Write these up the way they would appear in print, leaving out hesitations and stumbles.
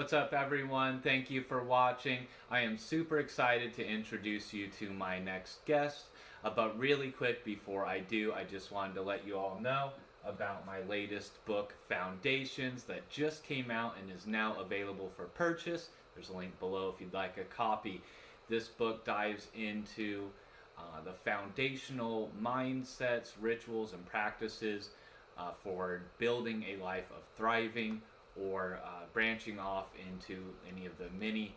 What's up, everyone? Thank you for watching. I am super excited to introduce you to my next guest. But really quick, before I do, I just wanted to let you all know about my latest book, Foundations, that just came out and is now available for purchase. There's a link below if you'd like a copy. This book dives into the foundational mindsets, rituals, and practices for building a life of thriving or branching off into any of the many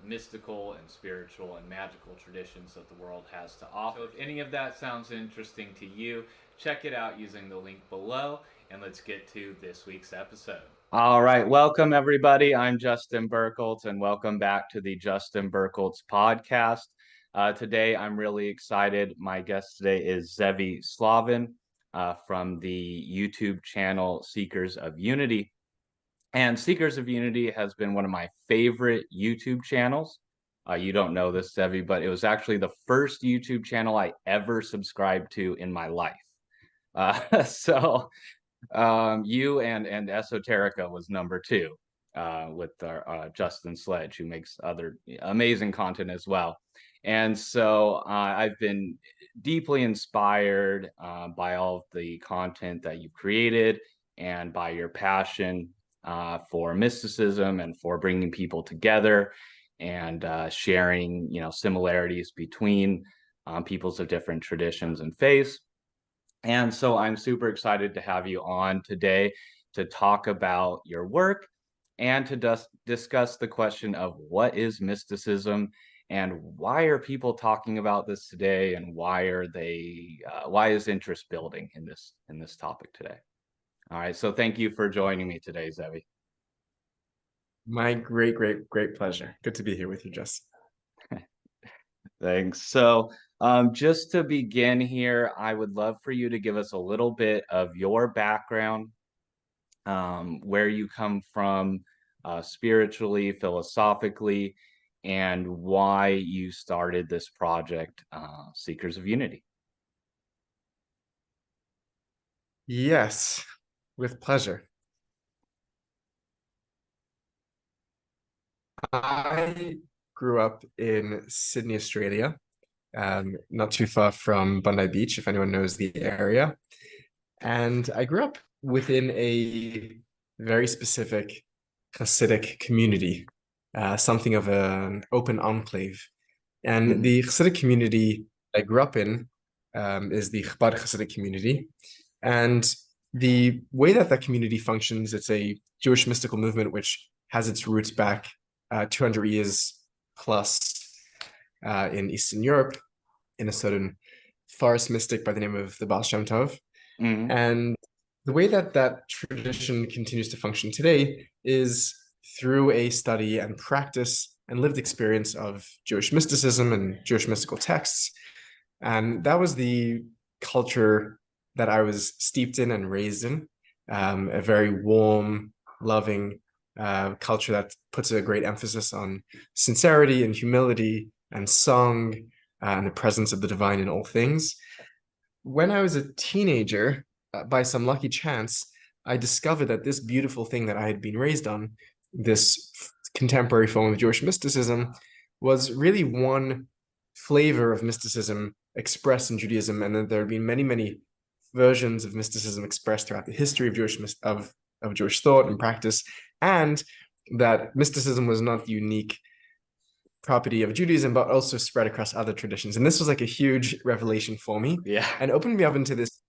mystical and spiritual and magical traditions that the world has to offer. So if any of that sounds interesting to you, check it out using the link below, and let's get to this week's episode. All right, welcome everybody. I'm Justin Birkholz, and welcome back to the Justin Birkholz podcast. Today, I'm really excited. My guest today is Zevi Slavin from the YouTube channel Seekers of Unity. And Seekers of Unity has been one of my favorite YouTube channels. You don't know this, Zevi, but it was actually the first YouTube channel I ever subscribed to in my life. You and Esoterica was number two with our, Justin Sledge, who makes other amazing content as well. And so I've been deeply inspired by all of the content that you've created and by your passion for mysticism and for bringing people together and sharing, similarities between peoples of different traditions and faiths. And so I'm super excited to have you on today to talk about your work and to discuss the question of what is mysticism and why are people talking about this today, and why is interest building in this topic today. All right, so thank you for joining me today, Zevi. My great pleasure. Good to be here with you, Justin. Thanks. So just to begin here, I would love for you to give us a little bit of your background, where you come from spiritually, philosophically, and why you started this project, Seekers of Unity. Yes, with pleasure. I grew up in Sydney, Australia, not too far from Bondi Beach, if anyone knows the area. And I grew up within a very specific Hasidic community, something of an open enclave. And the Hasidic community I grew up in is the Chabad Hasidic community. And the way that community functions, it's a Jewish mystical movement which has its roots back 200 years plus in Eastern Europe, in a certain forest mystic by the name of the Baal Shem Tov. And the way that tradition continues to function today is through a study and practice and lived experience of Jewish mysticism and Jewish mystical texts. And that was the culture that I was steeped in and raised in, a very warm, loving culture that puts a great emphasis on sincerity and humility and song and the presence of the divine in all things. When I was a teenager, by some lucky chance, I discovered that this beautiful thing that I had been raised on, this contemporary form of Jewish mysticism, was really one flavor of mysticism expressed in Judaism, and that there had been many versions of mysticism expressed throughout the history of Jewish thought and practice, and that mysticism was not the unique property of Judaism, but also spread across other traditions. And this was like a huge revelation for me, and opened me up into this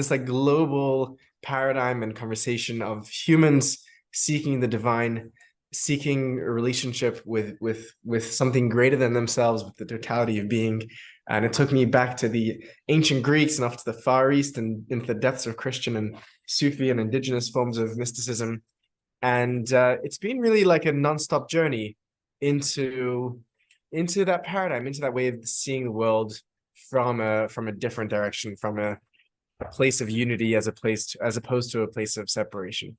like global paradigm and conversation of humans seeking the divine, seeking a relationship with something greater than themselves, with the totality of being. And it took me back to the ancient Greeks and off to the Far East and into the depths of Christian and Sufi and indigenous forms of mysticism. And it's been really like a nonstop journey into that paradigm, into that way of seeing the world from a different direction, from a place of unity as opposed to a place of separation.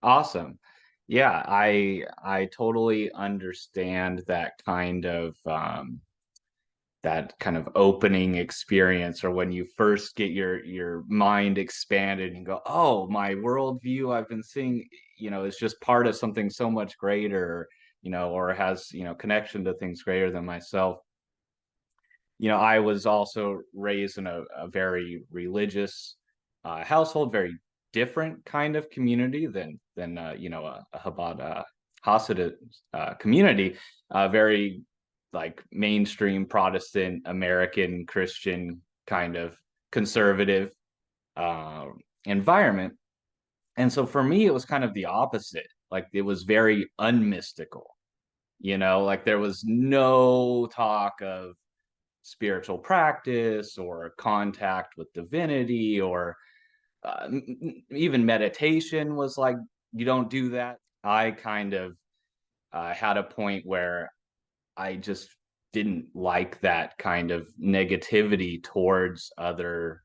Awesome. Yeah, I totally understand that kind of opening experience, or when you first get your mind expanded and go, oh, my worldview I've been seeing, is just part of something so much greater, or has, connection to things greater than myself. I was also raised in a very religious household, very different kind of community than a Chabad Hasidut community, very like mainstream Protestant American Christian kind of conservative environment. And so for me, it was kind of the opposite. Like it was very unmystical, like there was no talk of spiritual practice or contact with divinity, or even meditation was like, you don't do that. I kind of had a point where I just didn't like that kind of negativity towards other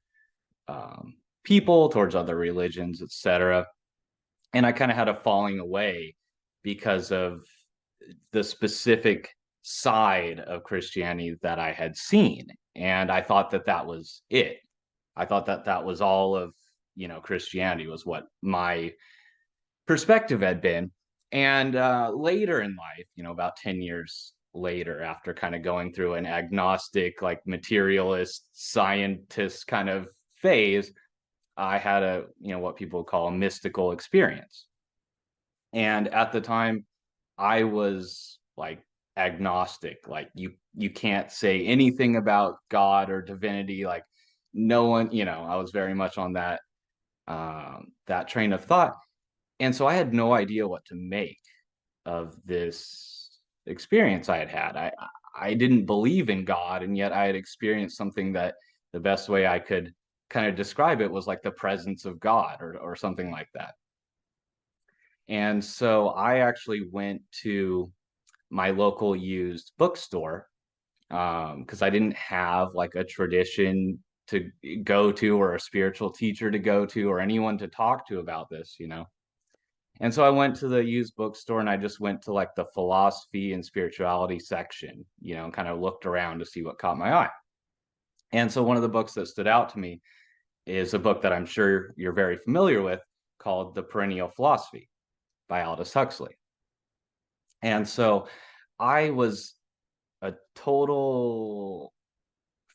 people, towards other religions, etc. And I kind of had a falling away because of the specific side of Christianity that I had seen. And I thought that that was it. I thought that that was all of, Christianity, was what my perspective had been. And later in life, about 10 years later, after kind of going through an agnostic, like materialist scientist kind of phase, I had what people call a mystical experience. And at the time, I was like agnostic. Like you can't say anything about God or divinity. Like no one, I was very much on that train of thought. And so I had no idea what to make of this experience I had had. I didn't believe in God, and yet I had experienced something that the best way I could kind of describe it was like the presence of God, or something like that. And so I actually went to my local used bookstore, because I didn't have like a tradition to go to, or a spiritual teacher to go to, or anyone to talk to about this. And so I went to the used bookstore, and I just went to like the philosophy and spirituality section, and kind of looked around to see what caught my eye. And so one of the books that stood out to me is a book that I'm sure you're very familiar with, called The Perennial Philosophy by Aldous Huxley. And so I was a total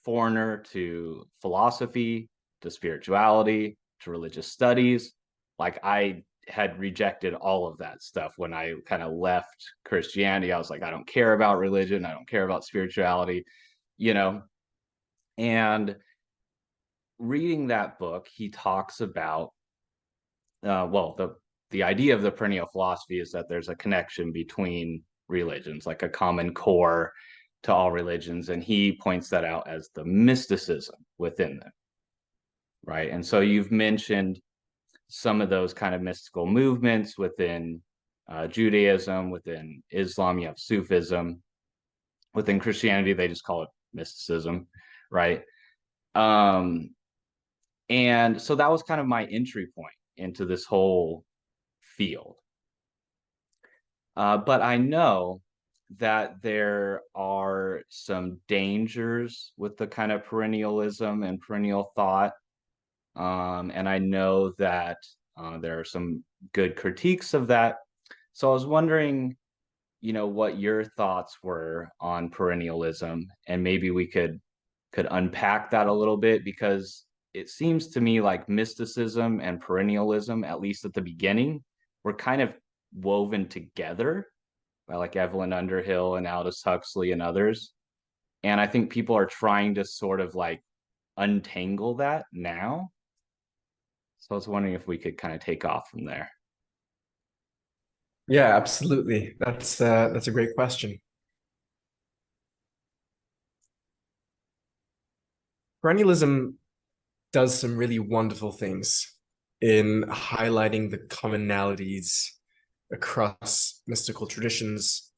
foreigner to philosophy, to spirituality, to religious studies. Like I had rejected all of that stuff when I kind of left Christianity. I was like, I don't care about religion. I don't care about spirituality, you know. And reading that book, he talks about, the idea of the perennial philosophy is that there's a connection between religions, like a common core to all religions, and he points that out as the mysticism within them, right? And so you've mentioned some of those kind of mystical movements within Judaism, within Islam, you have Sufism. Within Christianity, they just call it mysticism, right? And so that was kind of my entry point into this whole field. But I know that there are some dangers with the kind of perennialism and perennial thought. And I know that there are some good critiques of that. So I was wondering, what your thoughts were on perennialism, and maybe we could unpack that a little bit, because it seems to me like mysticism and perennialism, at least at the beginning, were kind of woven together by like Evelyn Underhill and Aldous Huxley and others. And I think people are trying to sort of like untangle that now. So I was wondering if we could kind of take off from there. Yeah, absolutely. That's a great question. Perennialism does some really wonderful things in highlighting the commonalities across mystical traditions,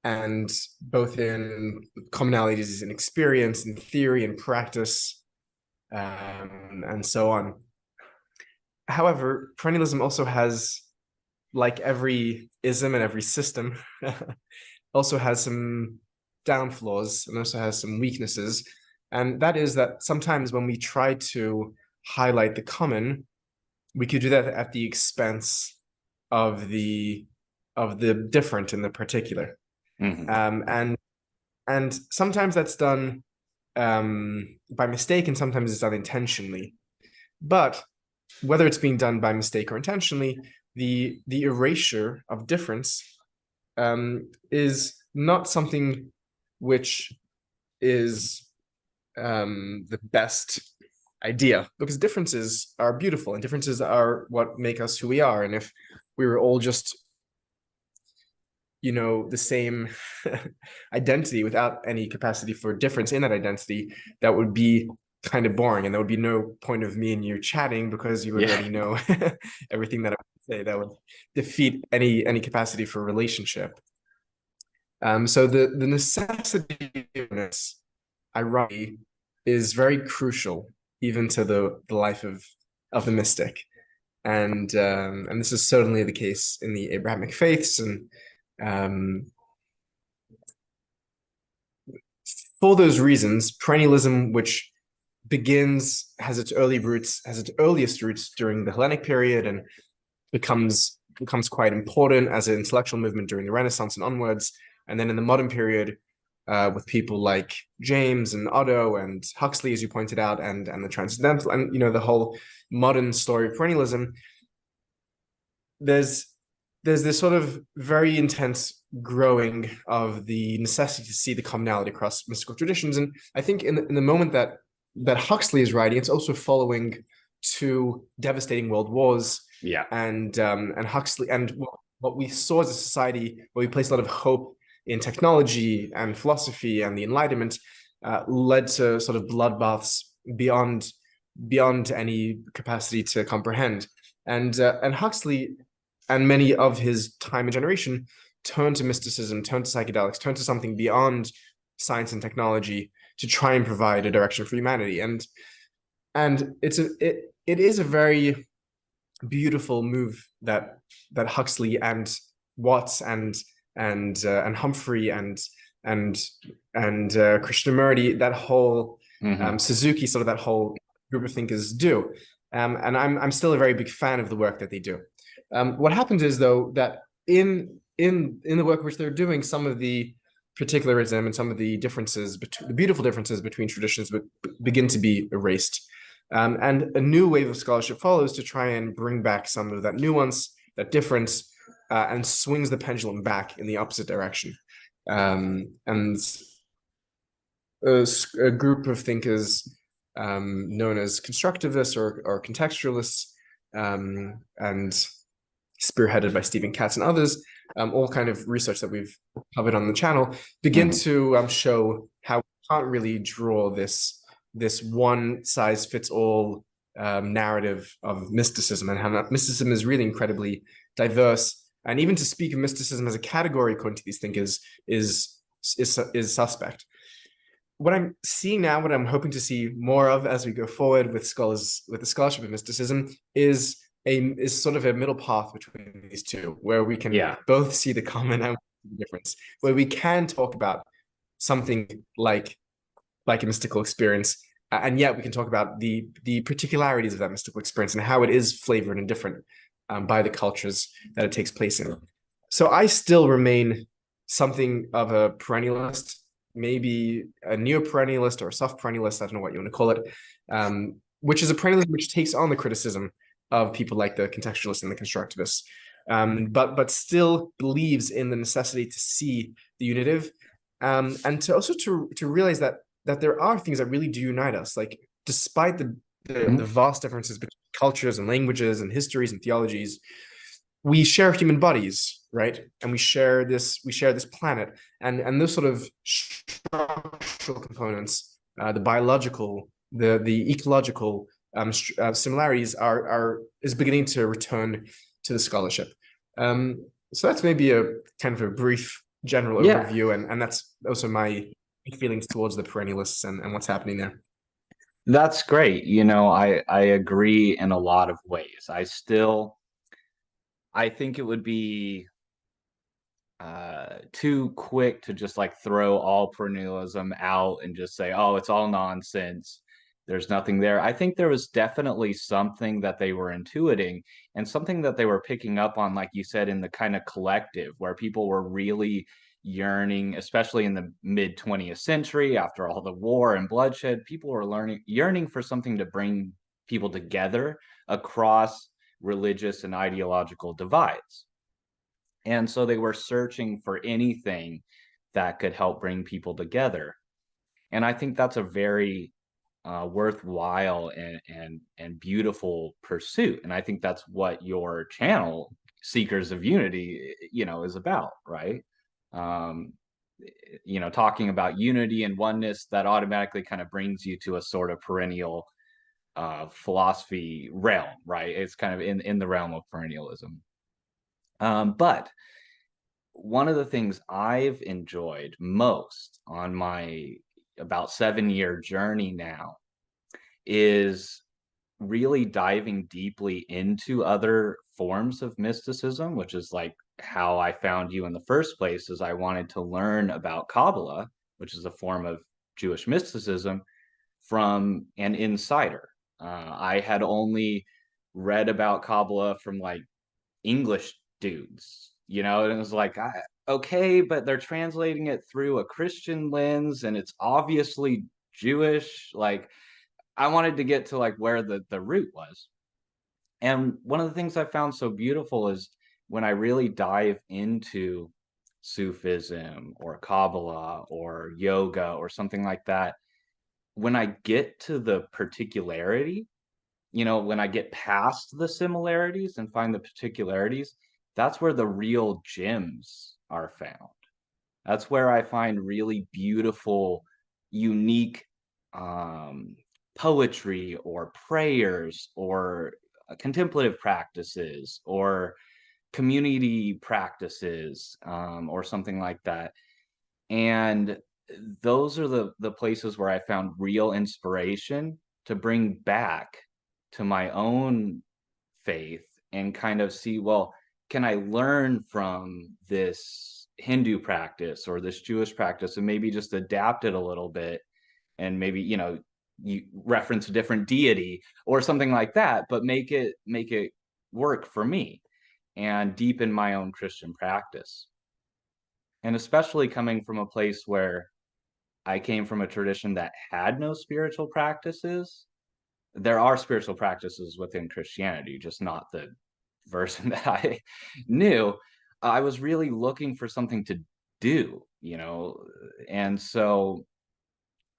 and both in commonalities in experience and theory and practice, and so on. However, perennialism also has, like every ism and every system, also has some downflaws and also has some weaknesses. And that is that sometimes when we try to highlight the common, we could do that at the expense of the different in the particular. And sometimes that's done by mistake, and sometimes it's done intentionally. But whether it's being done by mistake or intentionally, the erasure of difference is not something which is the best idea, because differences are beautiful and differences are what make us who we are. And if we were all just, the same identity without any capacity for difference in that identity, that would be kind of boring, and there would be no point of me and you chatting, because you would already know everything that I would say. That would defeat any capacity for relationship. So the necessity of this, ironically, is very crucial even to the life of the mystic, and this is certainly the case in the Abrahamic faiths. And for those reasons, perennialism, which has its earliest roots during the Hellenic period, and becomes quite important as an intellectual movement during the Renaissance and onwards, and then in the modern period, with people like James and Otto and Huxley, as you pointed out, and the transcendental, and the whole modern story of perennialism. There's this sort of very intense growing of the necessity to see the commonality across mystical traditions, and I think in the moment that Huxley is writing, it's also following two devastating world wars. Yeah, and Huxley, and what we saw as a society where we placed a lot of hope in technology and philosophy and the Enlightenment, led to sort of bloodbaths beyond any capacity to comprehend. And Huxley and many of his time and generation turned to mysticism, turned to psychedelics, turned to something beyond science and technology to try and provide a direction for humanity. And it is a very beautiful move that Huxley and Watts and Humphrey and Krishnamurti, that whole Suzuki, sort of that whole group of thinkers do. And I'm still a very big fan of the work that they do. What happens is, though, that in the work which they're doing, some of the particularism and some of the differences, the beautiful differences between traditions, begin to be erased. And a new wave of scholarship follows to try and bring back some of that nuance, that difference, and swings the pendulum back in the opposite direction. And a group of thinkers known as constructivists or contextualists, and spearheaded by Stephen Katz and others, all kind of research that we've covered on the channel, begin to show how we can't really draw this one size fits all narrative of mysticism, and how mysticism is really incredibly diverse. And even to speak of mysticism as a category, according to these thinkers, is suspect. What I'm seeing now, what I'm hoping to see more of as we go forward with the scholarship of mysticism, is sort of a middle path between these two, where we can both see the common and the difference, where we can talk about something like a mystical experience, and yet we can talk about the particularities of that mystical experience and how it is flavored and different by the cultures that it takes place in. So I still remain something of a perennialist, maybe a neo-perennialist or a soft perennialist, I don't know what you want to call it, which is a perennialism which takes on the criticism of people like the contextualists and the constructivists, but still believes in the necessity to see the unitive, and to also to realize that there are things that really do unite us. Like, despite the vast differences between cultures and languages and histories and theologies, we share human bodies, right? And we share this planet, and those sort of structural components, the biological, the ecological similarities is beginning to return to the scholarship. So that's maybe a kind of a brief general overview, and that's also my feelings towards the perennialists and what's happening there. That's great. I agree in a lot of ways. I think it would be too quick to just like throw all perennialism out and just say, oh, it's all nonsense. there's nothing there. I think there was definitely something that they were intuiting and something that they were picking up on, like you said, in the kind of collective where people were really yearning, especially in the mid 20th century, after all the war and bloodshed, people were yearning for something to bring people together across religious and ideological divides. And so they were searching for anything that could help bring people together. And I think that's a very worthwhile and beautiful pursuit. And I think that's what your channel, Seekers of Unity, is about, right? Um, talking about unity and oneness, that automatically kind of brings you to a sort of perennial philosophy realm, right? It's kind of in the realm of perennialism. But one of the things I've enjoyed most on my about 7-year journey now is really diving deeply into other forms of mysticism, which is like how I found you in the first place, is I wanted to learn about Kabbalah, which is a form of Jewish mysticism, from an insider. I had only read about Kabbalah from like English dudes, and it was like, okay, but they're translating it through a Christian lens and it's obviously Jewish. Like, I wanted to get to like where the root was. And one of the things I found so beautiful is when I really dive into Sufism or Kabbalah or yoga or something like that, when I get to the particularity, when I get past the similarities and find the particularities, that's where the real gems are found. That's where I find really beautiful, unique um, poetry or prayers or contemplative practices or community practices or something like that. And those are the places where I found real inspiration to bring back to my own faith and kind of see, well, can I learn from this Hindu practice or this Jewish practice and maybe just adapt it a little bit and maybe, you reference a different deity or something like that, but make it work for me and deepen my own Christian practice. And especially coming from a place where I came from a tradition that had no spiritual practices. There are spiritual practices within Christianity, just not the version that I knew. I was really looking for something to do, and so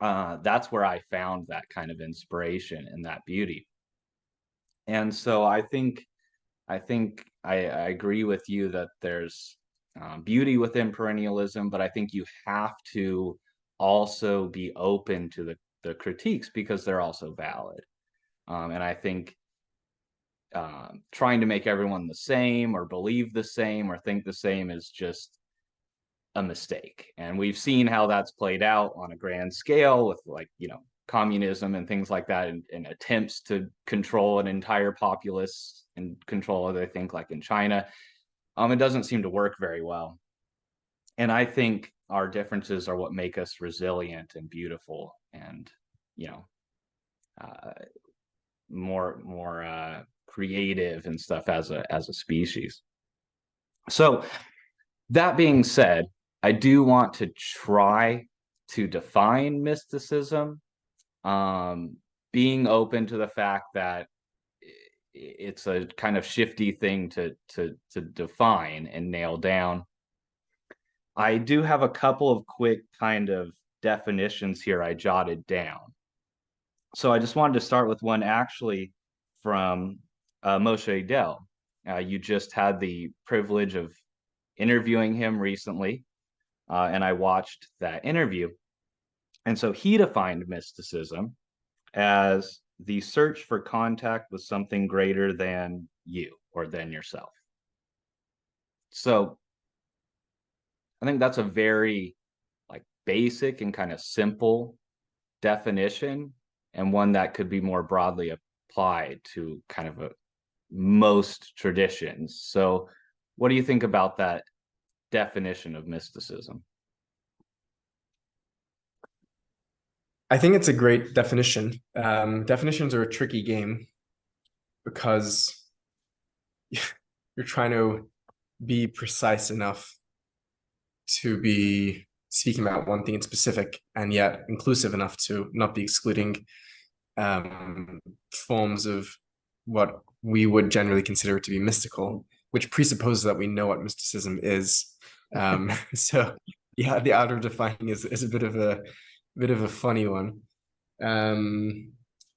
that's where I found that kind of inspiration and that beauty. And so I agree with you that there's beauty within perennialism, but I think you have to also be open to the critiques because they're also valid. And I think trying to make everyone the same or believe the same or think the same is just a mistake. And we've seen how that's played out on a grand scale with like, communism and things like that and attempts to control an entire populace and control other things like in China. It doesn't seem to work very well. And I think our differences are what make us resilient and beautiful and, uh, more creative and stuff as a species. So that being said, I do want to try to define mysticism, being open to the fact that it's a kind of shifty thing to define and nail down. I do have a couple of quick kind of definitions here I jotted down. So I just wanted to start with one actually from Moshe Dell. You just had the privilege of interviewing him recently, and I watched that interview. And so he defined mysticism as the search for contact with something greater than you or than yourself. So I think that's a very like basic and kind of simple definition and one that could be more broadly applied to kind of most traditions. So what do you think about that definition of mysticism? I think it's a great definition. Definitions are a tricky game because you're trying to be precise enough to be speaking about one thing in specific, and yet inclusive enough to not be excluding forms of what we would generally consider to be mystical, which presupposes that we know what mysticism is. So yeah, the art of defining is a bit of a funny one.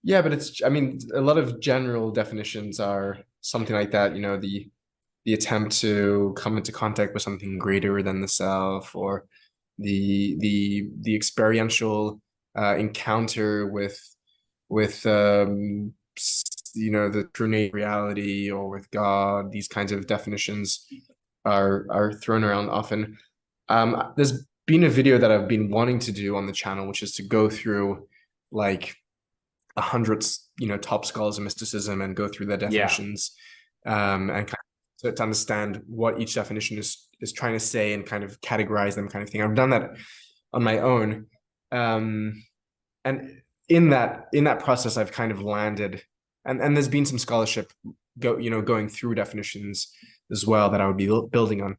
Yeah, but I mean, a lot of general definitions are something like that, the attempt to come into contact with something greater than the self, or the experiential encounter with the true nature reality, or with God. These kinds of definitions are thrown around often. There's been a video that I've been wanting to do on the channel, which is to go through like 100 top scholars of mysticism and go through their definitions, and kind of to understand what each definition is trying to say, and kind of categorize them, kind of thing. I've done that on my own, and in that process I've kind of landed, and there's been some scholarship going through definitions as well that I would be building on,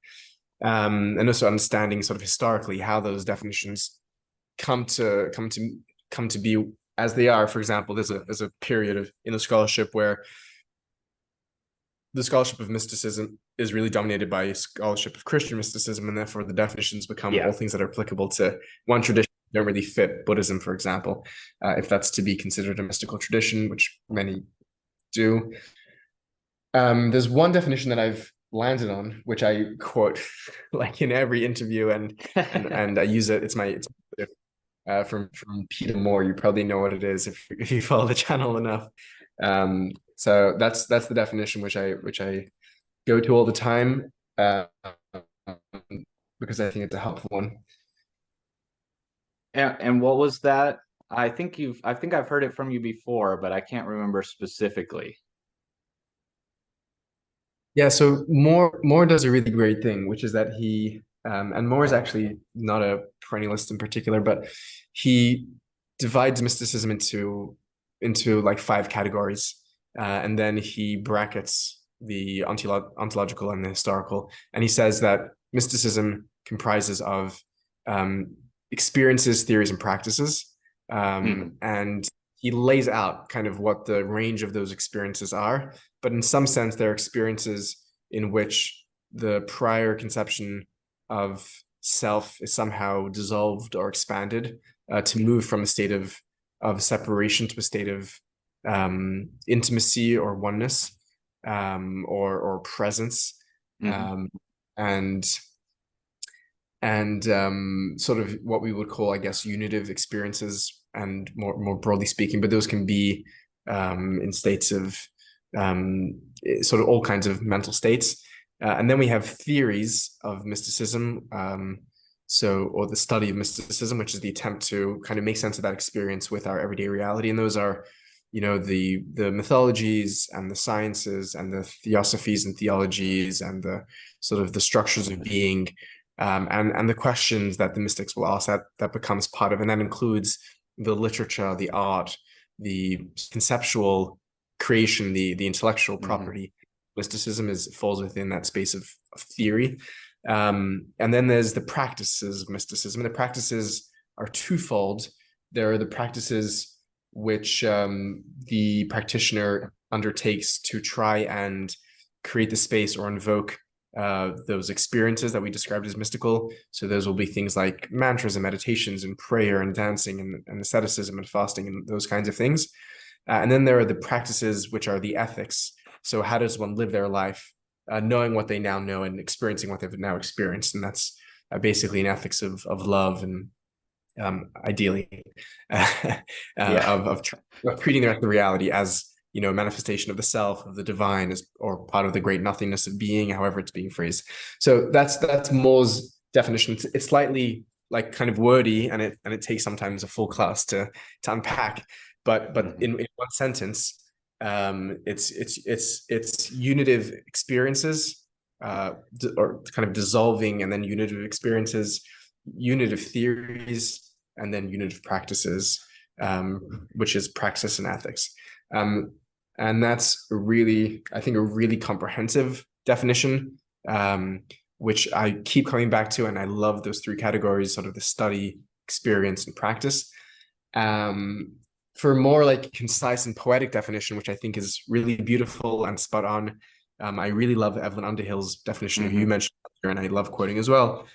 and also understanding sort of historically how those definitions come to be as they are. For example, there's a period in the scholarship where the scholarship of mysticism is really dominated by a scholarship of Christian mysticism, and therefore the definitions become all things that are applicable to one tradition don't really fit Buddhism, for example, if that's to be considered a mystical tradition, which many do. There's one definition that I've landed on, which I quote like in every interview, and I use it. It's from Peter Moore. You probably know what it is if you follow the channel enough. So that's the definition which I go to all the time, because I think it's a helpful one. And what was that? I think I've heard it from you before, but I can't remember specifically. Yeah, so Moore does a really great thing, which is that and Moore is actually not a perennialist in particular, but he divides mysticism into like 5 categories, and then he brackets the ontological and the historical, and he says that mysticism comprises of experiences, theories, and practices, and he lays out kind of what the range of those experiences are. But in some sense, they're experiences in which the prior conception of self is somehow dissolved or expanded, to move from a state of separation to a state of intimacy or oneness, or presence, and sort of what we would call, I guess, unitive experiences, and more broadly speaking, but those can be in states of sort of all kinds of mental states. And then we have theories of mysticism, or the study of mysticism, which is the attempt to kind of make sense of that experience with our everyday reality. And those are, the mythologies and the sciences and the theosophies and theologies and the sort of the structures of being, and the questions that the mystics will ask that becomes part of, and that includes the literature, the art, the conceptual creation, the intellectual property. Mysticism falls within that space of theory. And then there's the practices of mysticism. And the practices are twofold. There are the practices which the practitioner undertakes to try and create the space or invoke those experiences that we described as mystical. So those will be things like mantras and meditations and prayer and dancing and asceticism and fasting and those kinds of things. And then there are the practices which are the ethics. So how does one live their life, knowing what they now know and experiencing what they've now experienced? And that's basically an ethics of love, and ideally of treating the rest of reality as manifestation of the self, of the divine, or part of the great nothingness of being, however it's being phrased. So that's Moore's definition. It's slightly like kind of wordy, and it takes sometimes a full class to unpack. But in one sentence, it's unitive experiences, or kind of dissolving, and then unitive experiences, unitive theories, and then unitive practices. which is praxis and ethics. And that's really, I think, a really comprehensive definition, which I keep coming back to. And I love those three categories, sort of the study, experience, and practice. For a more like concise and poetic definition, which I think is really beautiful and spot on, I really love Evelyn Underhill's definition that you mentioned earlier, and I love quoting as well,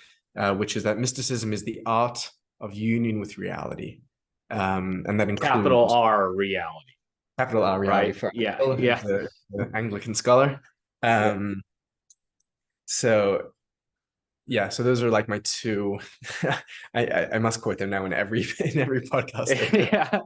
which is that mysticism is the art of union with reality. And that includes Capital R reality. capital R reality Right? for Yeah. Anglo, Yeah. the Anglican scholar. So yeah, so those are like my two. I must quote them now in every podcast. Yeah.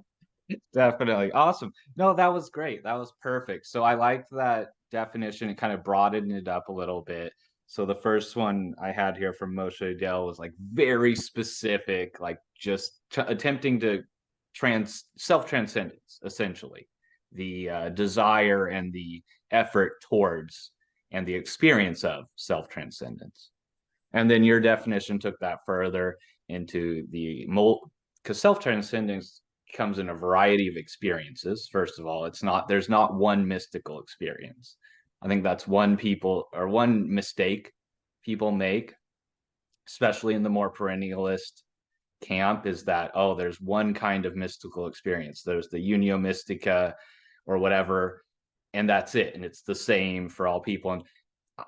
Definitely. Awesome. No, that was great. That was perfect. So I liked that definition. It kind of broadened it up a little bit. So the first one I had here from Moshe Dell was like very specific, like just attempting to self-transcendence, essentially. The desire and the effort towards and the experience of self-transcendence. And then your definition took that further into the because self-transcendence comes in a variety of experiences. First of all, there's not one mystical experience. I think that's one mistake people make, especially in the more perennialist camp, is that, oh, there's one kind of mystical experience. There's the Unio Mystica or whatever, and that's it. And it's the same for all people. And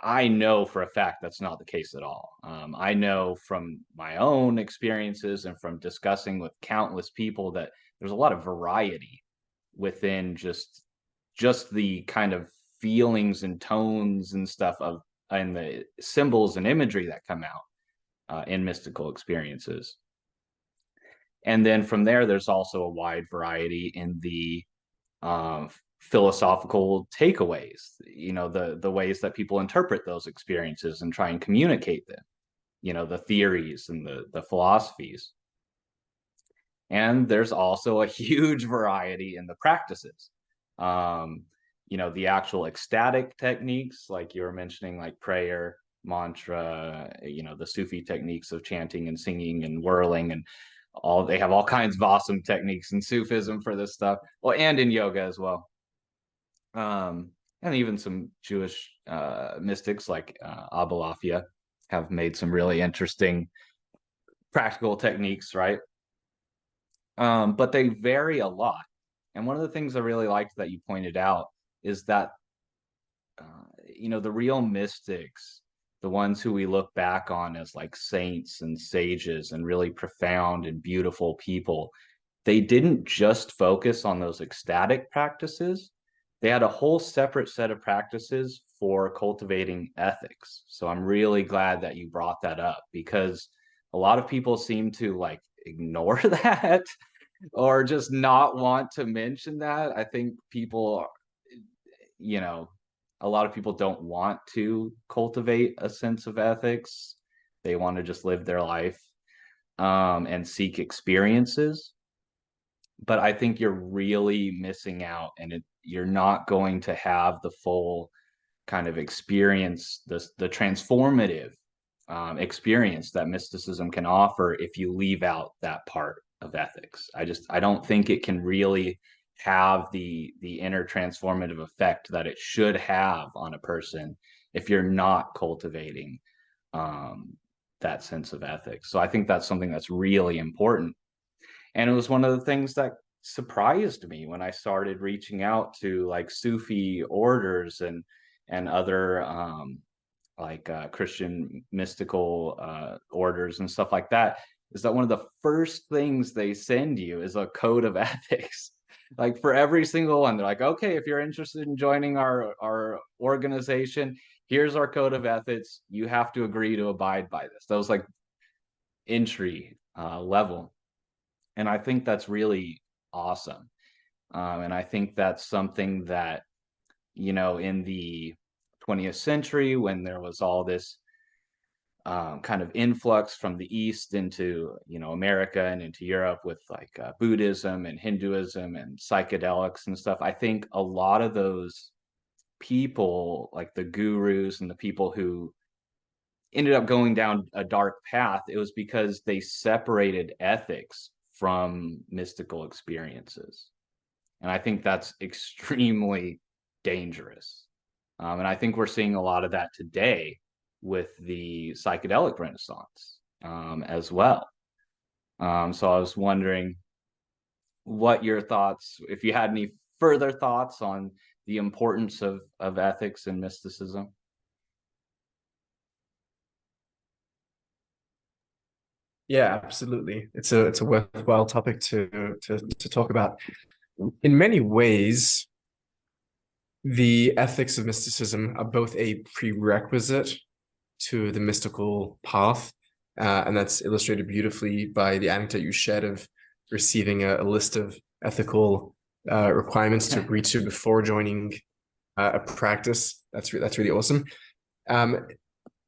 I know for a fact that's not the case at all. I know from my own experiences and from discussing with countless people that there's a lot of variety within just the kind of feelings and tones and stuff of and the symbols and imagery that come out in mystical experiences. And then from there, there's also a wide variety in the philosophical takeaways, the ways that people interpret those experiences and try and communicate them, the theories and the philosophies. And there's also a huge variety in the practices. The actual ecstatic techniques, like you were mentioning, like prayer, mantra, the Sufi techniques of chanting and singing and whirling, and they have all kinds of awesome techniques in Sufism for this stuff. Well, and in yoga as well. And even some Jewish mystics like Abulafia have made some really interesting practical techniques, right? But they vary a lot. And one of the things I really liked that you pointed out is that, the real mystics, the ones who we look back on as like saints and sages and really profound and beautiful people, they didn't just focus on those ecstatic practices. They had a whole separate set of practices for cultivating ethics. So I'm really glad that you brought that up, because a lot of people seem to like ignore that or just not want to mention that. I think people, a lot of people don't want to cultivate a sense of ethics. They want to just live their life and seek experiences. But I think you're really missing out, and you're not going to have the full kind of experience, the transformative experience that mysticism can offer if you leave out that part of ethics. I don't think it can really have the inner transformative effect that it should have on a person if you're not cultivating that sense of ethics. So I think that's something that's really important. And it was one of the things that surprised me when I started reaching out to like Sufi orders and other Christian mystical orders and stuff like that, is that one of the first things they send you is a code of ethics. Like for every single one, they're like, okay, if you're interested in joining our organization, here's our code of ethics. You have to agree to abide by this. That was like entry level. And I think that's really awesome. And I think that's something that, in the 20th century, when there was all this kind of influx from the East into, America and into Europe with like Buddhism and Hinduism and psychedelics and stuff, I think a lot of those people, like the gurus and the people who ended up going down a dark path, it was because they separated ethics from mystical experiences. And I think that's extremely dangerous. And I think we're seeing a lot of that today with the psychedelic renaissance as well. So I was wondering what your thoughts, if you had any further thoughts on the importance of ethics and mysticism. Yeah, absolutely. It's a worthwhile topic to talk about. In many ways, the ethics of mysticism are both a prerequisite to the mystical path, and that's illustrated beautifully by the anecdote you shared of receiving a list of ethical requirements to agree to before joining a practice. That's really awesome.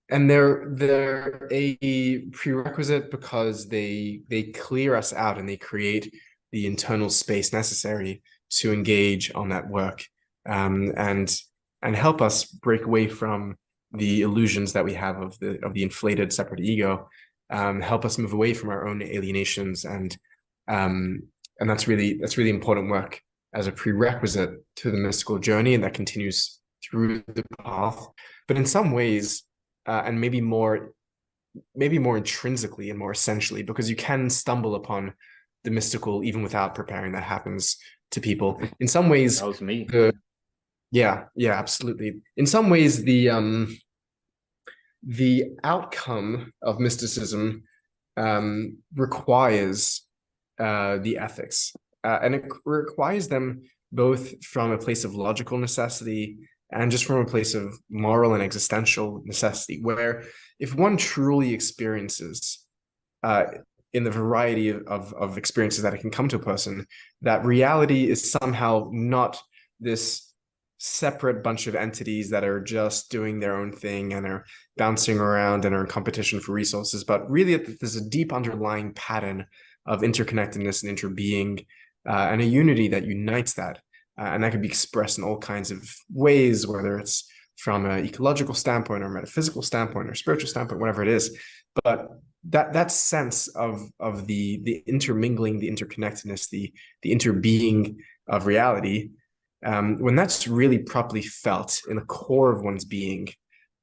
And they're a prerequisite because they clear us out and they create the internal space necessary to engage on that work, and help us break away from the illusions that we have of the inflated separate ego, help us move away from our own alienations, and that's really important work as a prerequisite to the mystical journey, and that continues through the path. But in some ways, and maybe more intrinsically and more essentially, because you can stumble upon the mystical even without preparing. That happens to people. In some ways, that was me. Yeah, absolutely. In some ways, the outcome of mysticism requires the ethics, and it requires them both from a place of logical necessity and just from a place of moral and existential necessity, where if one truly experiences, in the variety of experiences that it can come to a person, that reality is somehow not this separate bunch of entities that are just doing their own thing and are bouncing around and are in competition for resources, but really there's a deep underlying pattern of interconnectedness and interbeing, and a unity that unites that. And that can be expressed in all kinds of ways, whether it's from an ecological standpoint or metaphysical standpoint or spiritual standpoint, whatever it is. But that sense of the intermingling, the interconnectedness, the interbeing of reality, when that's really properly felt in the core of one's being,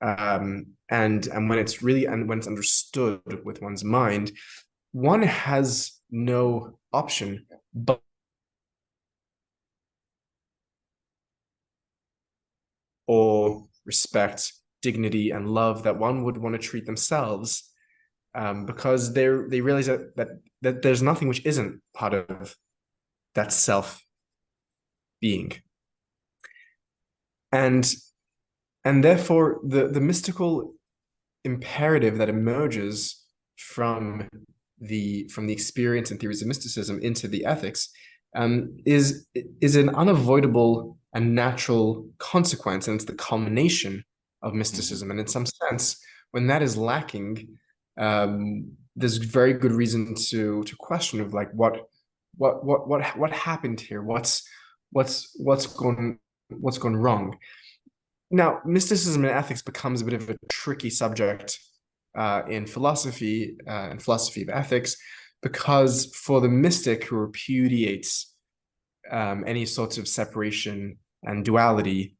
and when it's understood with one's mind, one has no option but or respect, dignity, and love that one would want to treat themselves, because they realize that there's nothing which isn't part of that self being, and therefore the mystical imperative that emerges from the experience and theories of mysticism into the ethics, is an unavoidable and natural consequence, and it's the culmination of mysticism. And in some sense, when that is lacking, there's very good reason to question of like what happened here, what's gone wrong. Now, mysticism and ethics becomes a bit of a tricky subject in philosophy and philosophy of ethics, because for the mystic who repudiates any sorts of separation and duality,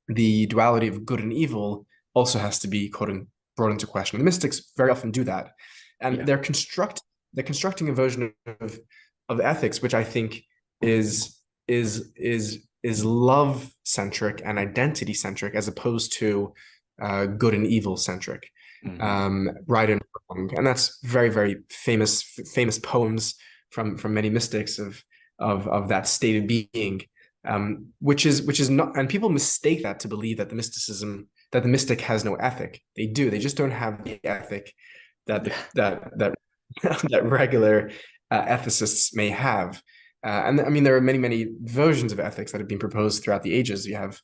the duality of good and evil also has to be brought into question. The mystics very often do that, and they're constructing a version of ethics which I think is love centric and identity centric, as opposed to good and evil centric, right and wrong. And that's very, very famous poems from many mystics of that state of being, which is not, and people mistake that to believe that the mystic has no ethic. They do. They just don't have the ethic that that regular ethicists may have. And I mean, there are many versions of ethics that have been proposed throughout the ages. You have,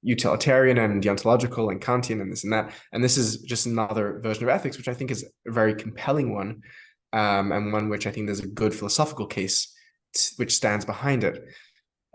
utilitarian and deontological and Kantian and this and that. And this is just another version of ethics, which I think is a very compelling one, and one which I think there's a good philosophical case which stands behind it.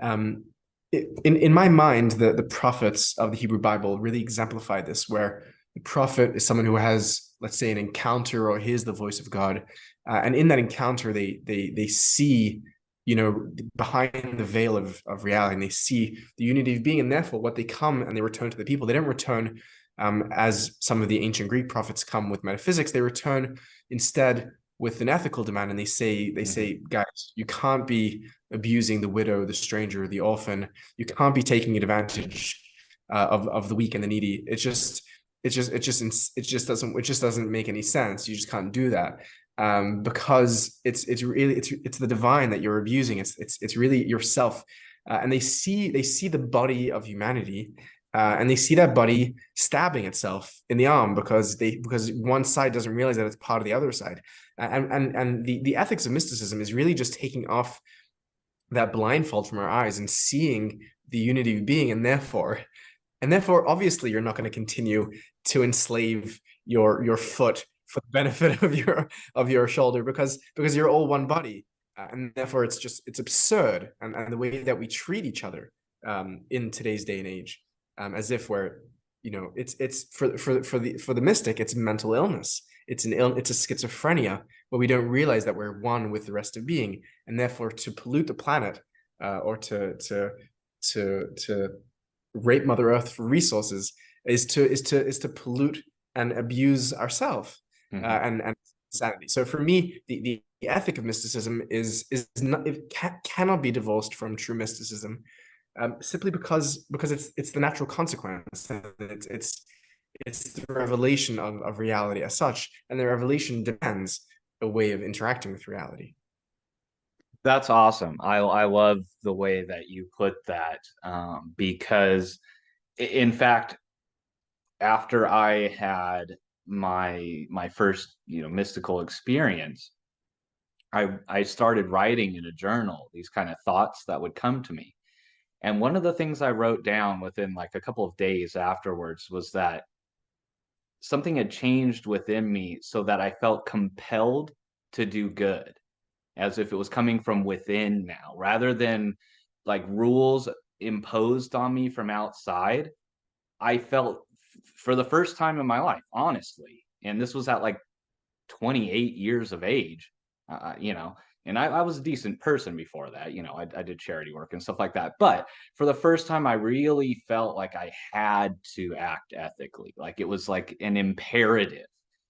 In my mind, the prophets of the Hebrew Bible really exemplify this, where the prophet is someone who has, let's say, an encounter or hears the voice of God, And in that encounter, they see, you know, behind the veil of reality, and they see the unity of being, and therefore what they come and they return to the people. They don't return as some of the ancient Greek prophets come with metaphysics. They return instead with an ethical demand, and they say, guys, you can't be abusing the widow, the stranger, the orphan. You can't be taking advantage of the weak and the needy. It just doesn't make any sense. You just can't do that, because it's really it's the divine that you're abusing. It's really yourself, and they see the body of humanity, and they see that body stabbing itself in the arm because one side doesn't realize that it's part of the other side. And the ethics of mysticism is really just taking off that blindfold from our eyes and seeing the unity of being, and therefore obviously you're not going to continue to enslave your foot for the benefit of your shoulder, because you're all one body, and therefore it's absurd, and the way that we treat each other in today's day and age, as if we're, you know, it's for the mystic, it's mental illness. It's a schizophrenia where we don't realize that we're one with the rest of being, and therefore to pollute the planet, or to rape Mother Earth for resources is to pollute and abuse ourselves, and insanity. So for me, the ethic of mysticism is not, it cannot be divorced from true mysticism, simply because it's the natural consequence. It's the revelation of reality as such, and the revelation demands a way of interacting with reality. That's awesome. I love the way that you put that, because in fact, after I had my first, you know, mystical experience, I started writing in a journal these kind of thoughts that would come to me. And one of the things I wrote down within like a couple of days afterwards was that something had changed within me so that I felt compelled to do good, as if it was coming from within now, rather than like rules imposed on me from outside. I felt for the first time in my life, honestly, and this was at like 28 years of age, you know, and I was a decent person before that. You know, I did charity work and stuff like that. But for the first time, I really felt like I had to act ethically. Like it was like an imperative.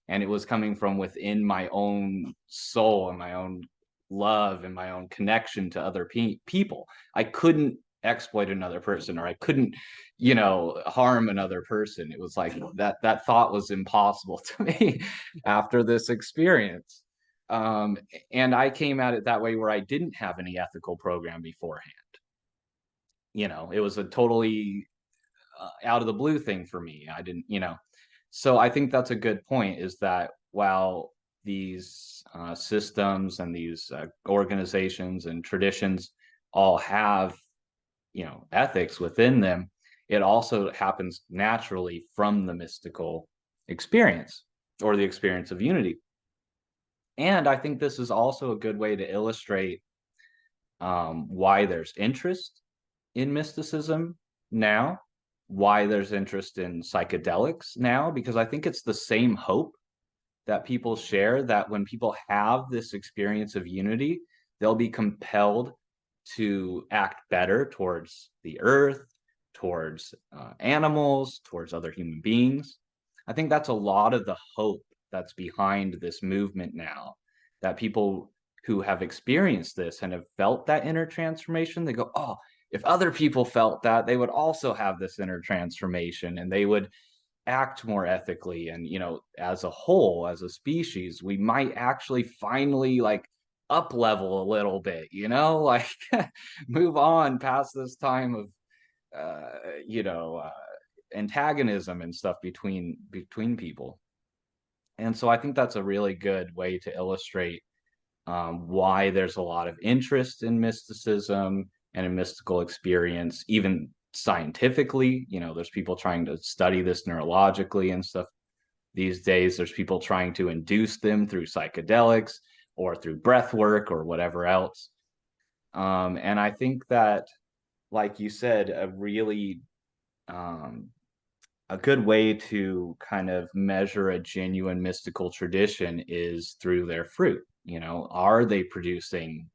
And it was coming from within my own soul and my own love and my own connection to other people. I couldn't exploit another person, or I couldn't, you know, harm another person. It was like that thought was impossible to me after this experience. Um, and I came at it that way where I didn't have any ethical program beforehand. You know, it was a totally out of the blue thing for me. I didn't, you know. So I think that's a good point, is that while these systems and these organizations and traditions all have, you know, ethics within them, it also happens naturally from the mystical experience or the experience of unity. And I think this is also a good way to illustrate why there's interest in mysticism now, why there's interest in psychedelics now, because I think it's the same hope that people share, that when people have this experience of unity, they'll be compelled to act better towards the earth, towards animals, towards other human beings. I think that's a lot of the hope that's behind this movement now, that people who have experienced this and have felt that inner transformation, they go, oh, if other people felt that, they would also have this inner transformation, and they would act more ethically. And, you know, as a whole, as a species, we might actually finally like up level a little bit, you know, like move on past this time of you know, antagonism and stuff between people. And so I think that's a really good way to illustrate why there's a lot of interest in mysticism and in mystical experience, even scientifically. You know, there's people trying to study this neurologically and stuff these days. There's people trying to induce them through psychedelics or through breath work or whatever else. And I think that, like you said, um, a good way to kind of measure a genuine mystical tradition is through their fruit. You know, are they producing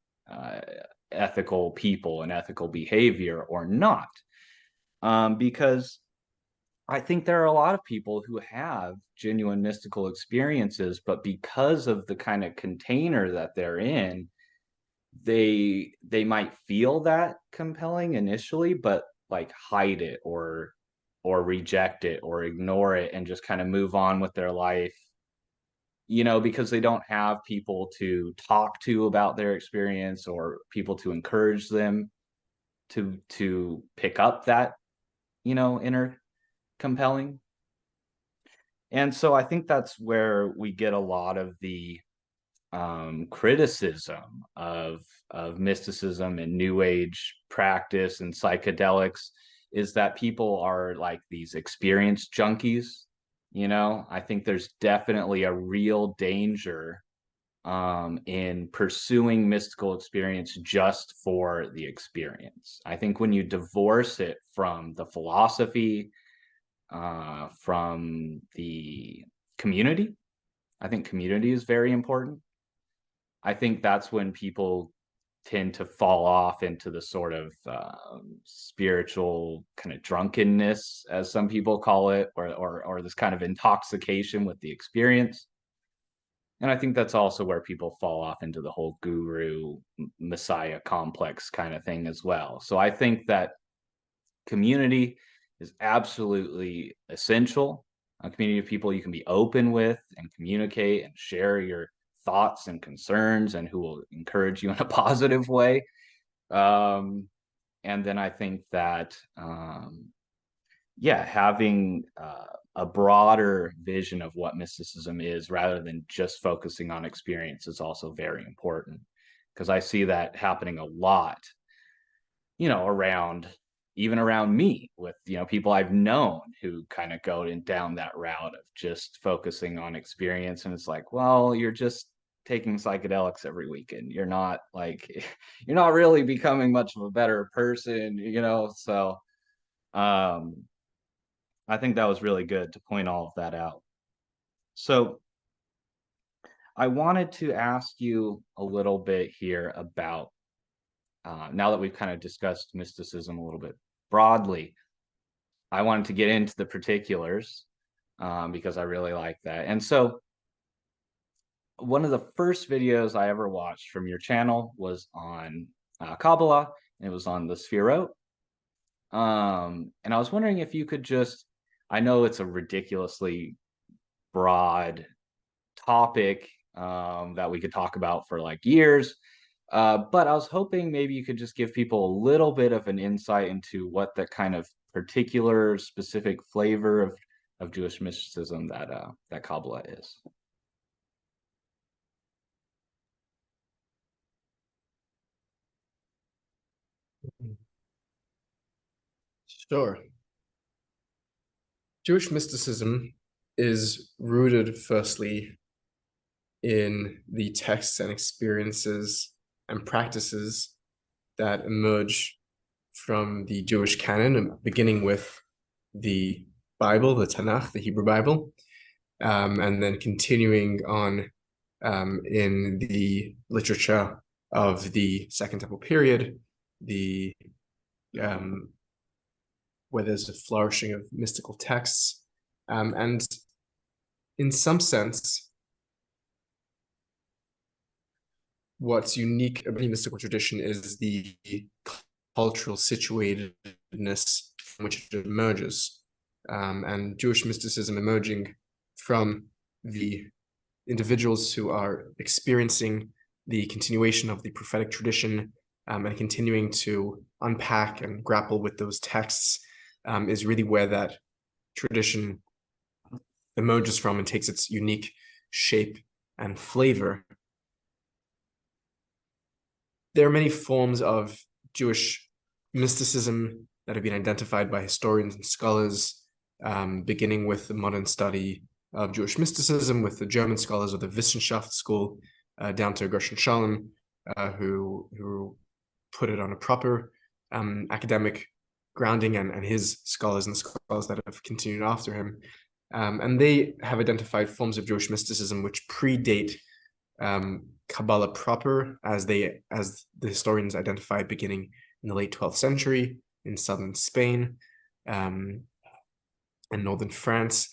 ethical people and ethical behavior or not? Because I think there are a lot of people who have genuine mystical experiences, but because of the kind of container that they're in, they might feel that compelling initially, but like hide it or reject it or ignore it and just kind of move on with their life, you know, because they don't have people to talk to about their experience or people to encourage them to pick up that, you know, inner compelling. And so I think that's where we get a lot of the criticism of mysticism and New Age practice and psychedelics, is that people are like these experience junkies. You know, I think there's definitely a real danger in pursuing mystical experience just for the experience. I think when you divorce it from the philosophy, from the community, I think community is very important. I think that's when people tend to fall off into the sort of spiritual kind of drunkenness, as some people call it, or this kind of intoxication with the experience. And I think that's also where people fall off into the whole guru messiah complex kind of thing as well. So I think that community is absolutely essential. A community of people you can be open with and communicate and share your thoughts and concerns and who will encourage you in a positive way. And then I think that, yeah, having a broader vision of what mysticism is rather than just focusing on experience is also very important, because I see that happening a lot, you know, even around me with, you know, people I've known who kind of go down that route of just focusing on experience. And it's like, well, you're just taking psychedelics every weekend. You're not like, you're not really becoming much of a better person, you know? So I think that was really good to point all of that out. So I wanted to ask you a little bit here about, now that we've kind of discussed mysticism a little bit broadly, I wanted to get into the particulars because I really like that. And so one of the first videos I ever watched from your channel was on Kabbalah. And it was on the Sphirot. And I was wondering if you could just, I know it's a ridiculously broad topic that we could talk about for like years. But I was hoping maybe you could just give people a little bit of an insight into what the kind of particular specific flavor of Jewish mysticism that Kabbalah is. Sure. Jewish mysticism is rooted firstly in the texts and experiences and practices that emerge from the Jewish canon, beginning with the Bible, the Tanakh, the Hebrew Bible, and then continuing on in the literature of the Second Temple period, the where there's a flourishing of mystical texts, and in some sense, what's unique about the mystical tradition is the cultural situatedness from which it emerges, and Jewish mysticism emerging from the individuals who are experiencing the continuation of the prophetic tradition, and continuing to unpack and grapple with those texts, is really where that tradition emerges from and takes its unique shape and flavor. There are many forms of Jewish mysticism that have been identified by historians and scholars, beginning with the modern study of Jewish mysticism with the German scholars of the Wissenschaft school, down to Gershon Shalom, who put it on a proper academic grounding, and his scholars and the scholars that have continued after him. And they have identified forms of Jewish mysticism which predate Kabbalah proper, as the historians identify, beginning in the late 12th century in southern Spain and northern France.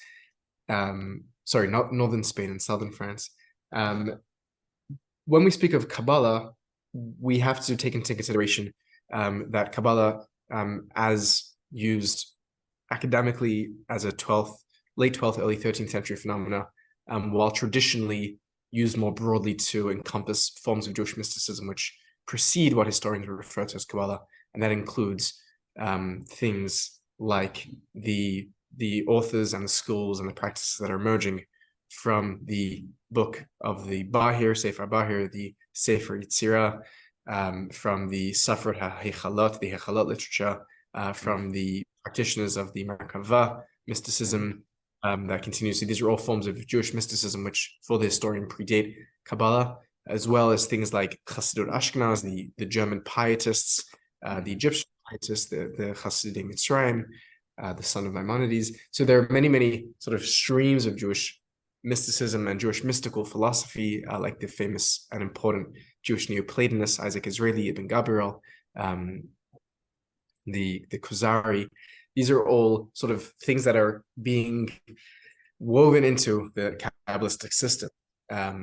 Sorry, not northern Spain and southern France. When we speak of Kabbalah, we have to take into consideration that Kabbalah, as used academically as a late 12th, early 13th century phenomena, while traditionally used more broadly to encompass forms of Jewish mysticism which precede what historians would refer to as Kabbalah, and that includes things like the authors and the schools and the practices that are emerging from the book of the Bahir, Sefer Bahir, the Sefer Yetzirah, from the Safra HaHechalot, the Hechalot literature, from the practitioners of the Merkava, mysticism, that continues. So these are all forms of Jewish mysticism which, for the historian, predate Kabbalah, as well as things like Chassidut Ashkenaz, the German pietists, the Egyptian pietists, the Hasidim Mitzrayim, the son of Maimonides. So there are many, many sort of streams of Jewish mysticism and Jewish mystical philosophy, like the famous and important Jewish Neoplatonists, Isaac Israeli, Ibn Gabriel, the Kuzari. These are all sort of things that are being woven into the Kabbalistic system. At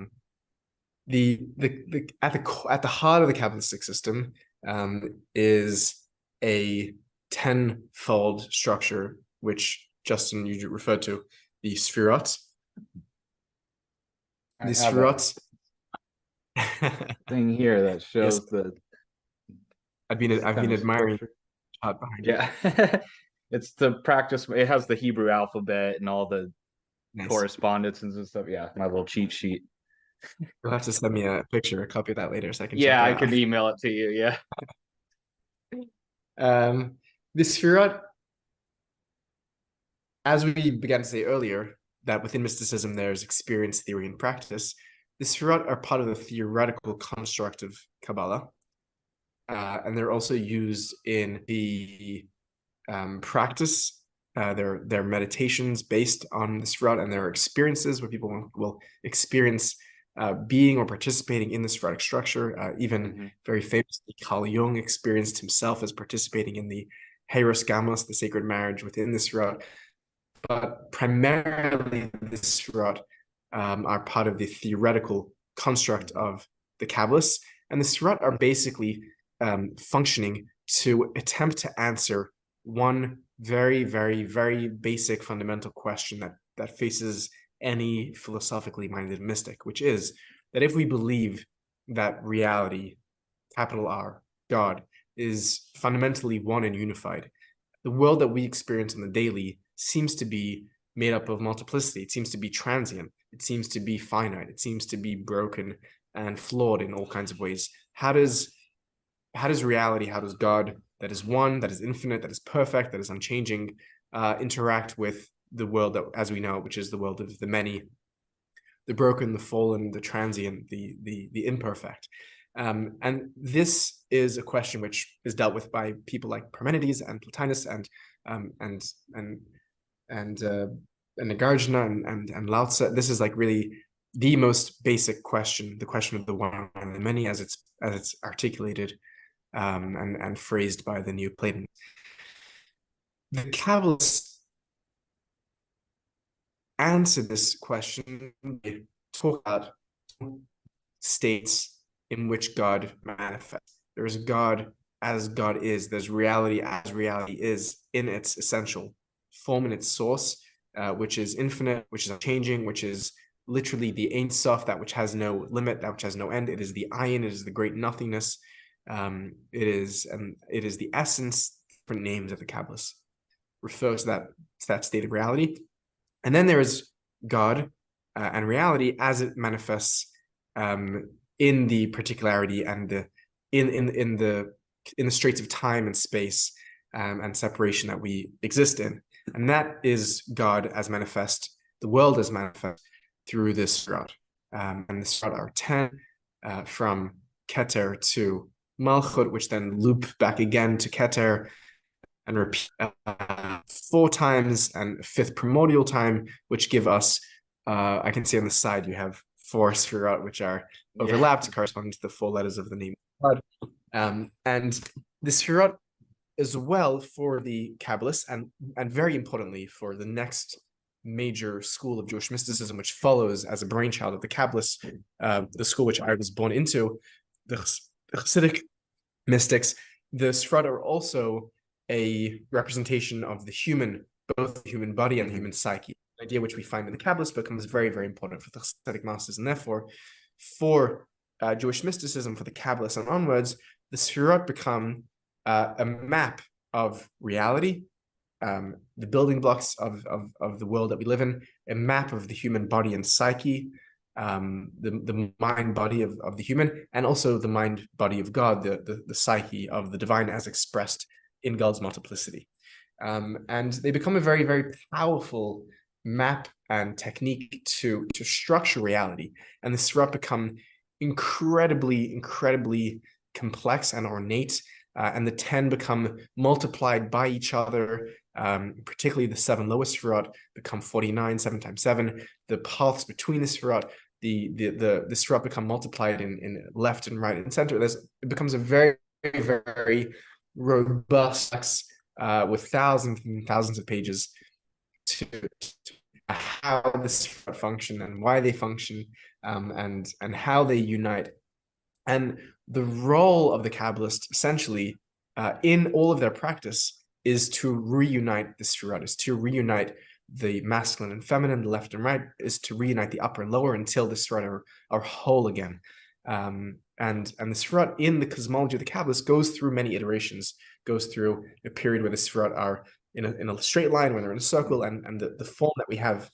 the heart of the Kabbalistic system is a tenfold structure, which Justin, you referred to, the Sfirot. The Sfirot thing here that shows the. I've been admiring behind you. Yeah. It's the practice. It has the Hebrew alphabet and all the correspondences and stuff. Yeah, my little cheat sheet. You'll have to send me a picture, a copy of that later, so I can. Yeah, I can email it to you. Yeah. The Sfirot, as we began to say earlier, that within mysticism there's experience, theory, and practice. The Sfirot are part of the theoretical construct of Kabbalah, and they're also used in the practice. Their meditations based on the Sfirot, and their experiences where people will experience being or participating in the Sephardic structure. Even very famously, Carl Jung experienced himself as participating in the Heiros Gamos, the sacred marriage within the Sepharot. But primarily, the Sepharot are part of the theoretical construct of the Kabbalists, and the Sepharot are basically functioning to attempt to answer one very, very, very basic fundamental question that faces any philosophically minded mystic, which is that if we believe that reality, capital R, God, is fundamentally one and unified, the world that we experience on the daily seems to be made up of multiplicity. It seems to be transient. It seems to be finite. It seems to be broken and flawed in all kinds of ways. How does reality, how does God, that is one, that is infinite, that is perfect, that is unchanging, interact with the world that, as we know, which is the world of the many, the broken, the fallen, the transient, the imperfect? And this is a question which is dealt with by people like Parmenides and Plotinus and Nagarjuna and Lao Tzu. This is like really the most basic question, the question of the one and the many, as it's articulated and phrased by the Neoplatonists. The Kabbalists answer this question. They talk about states in which God manifests. There is God as God is. There's reality as reality is in its essential form, in its source, which is infinite, which is unchanging, which is literally the Ein Sof, that which has no limit, that which has no end. It is the Ayin, it is the great nothingness. It is the essence. Different names of the Kabbalists refer to that state of reality. And then there is God and reality as it manifests in the particularity and in the straits of time and space and separation that we exist in. And that is God as manifest, the world as manifest through this Sfirot. And the Sfirot are 10 from Keter to Malchut, which then loop back again to Keter and repeat 4 times, and a 5th primordial time, which give us, I can see on the side, you have 4 Sefirot, which are overlapped, corresponding to the 4 letters of the name of God. And the Sefirot as well for the Kabbalists, and very importantly for the next major school of Jewish mysticism, which follows as a brainchild of the Kabbalists, the school which I was born into, the Hasidic mystics. The Sefirot are also a representation of the human, both the human body and the human psyche. An idea which we find in the Kabbalists becomes very, very important for the Hasidic masters, and therefore for Jewish mysticism, for the Kabbalists and onwards, the Sefirot become a map of reality, the building blocks of the world that we live in, a map of the human body and psyche, the mind body of the human, and also the mind body of God, the psyche of the divine as expressed in God's multiplicity. And they become a very, very powerful map and technique to structure reality. And the Sefirot become incredibly complex and ornate, and the 10 become multiplied by each other. Particularly the 7 lowest Sefirot become 49, 7 times 7. The paths between the Sefirot, the Sefirot become multiplied in left and right and center. It becomes a very, very robust with thousands and thousands of pages to how the Sefirot function and why they function, and how they unite. And the role of the Kabbalist, essentially, in all of their practice, is to reunite the Sefirot, is to reunite the masculine and feminine, the left and right, is to reunite the upper and lower until the Sefirot are whole again. And the Sefirot in the cosmology of the Kabbalist goes through many iterations, goes through a period where the Sefirot are in a straight line, when they're in a circle, and the form that we have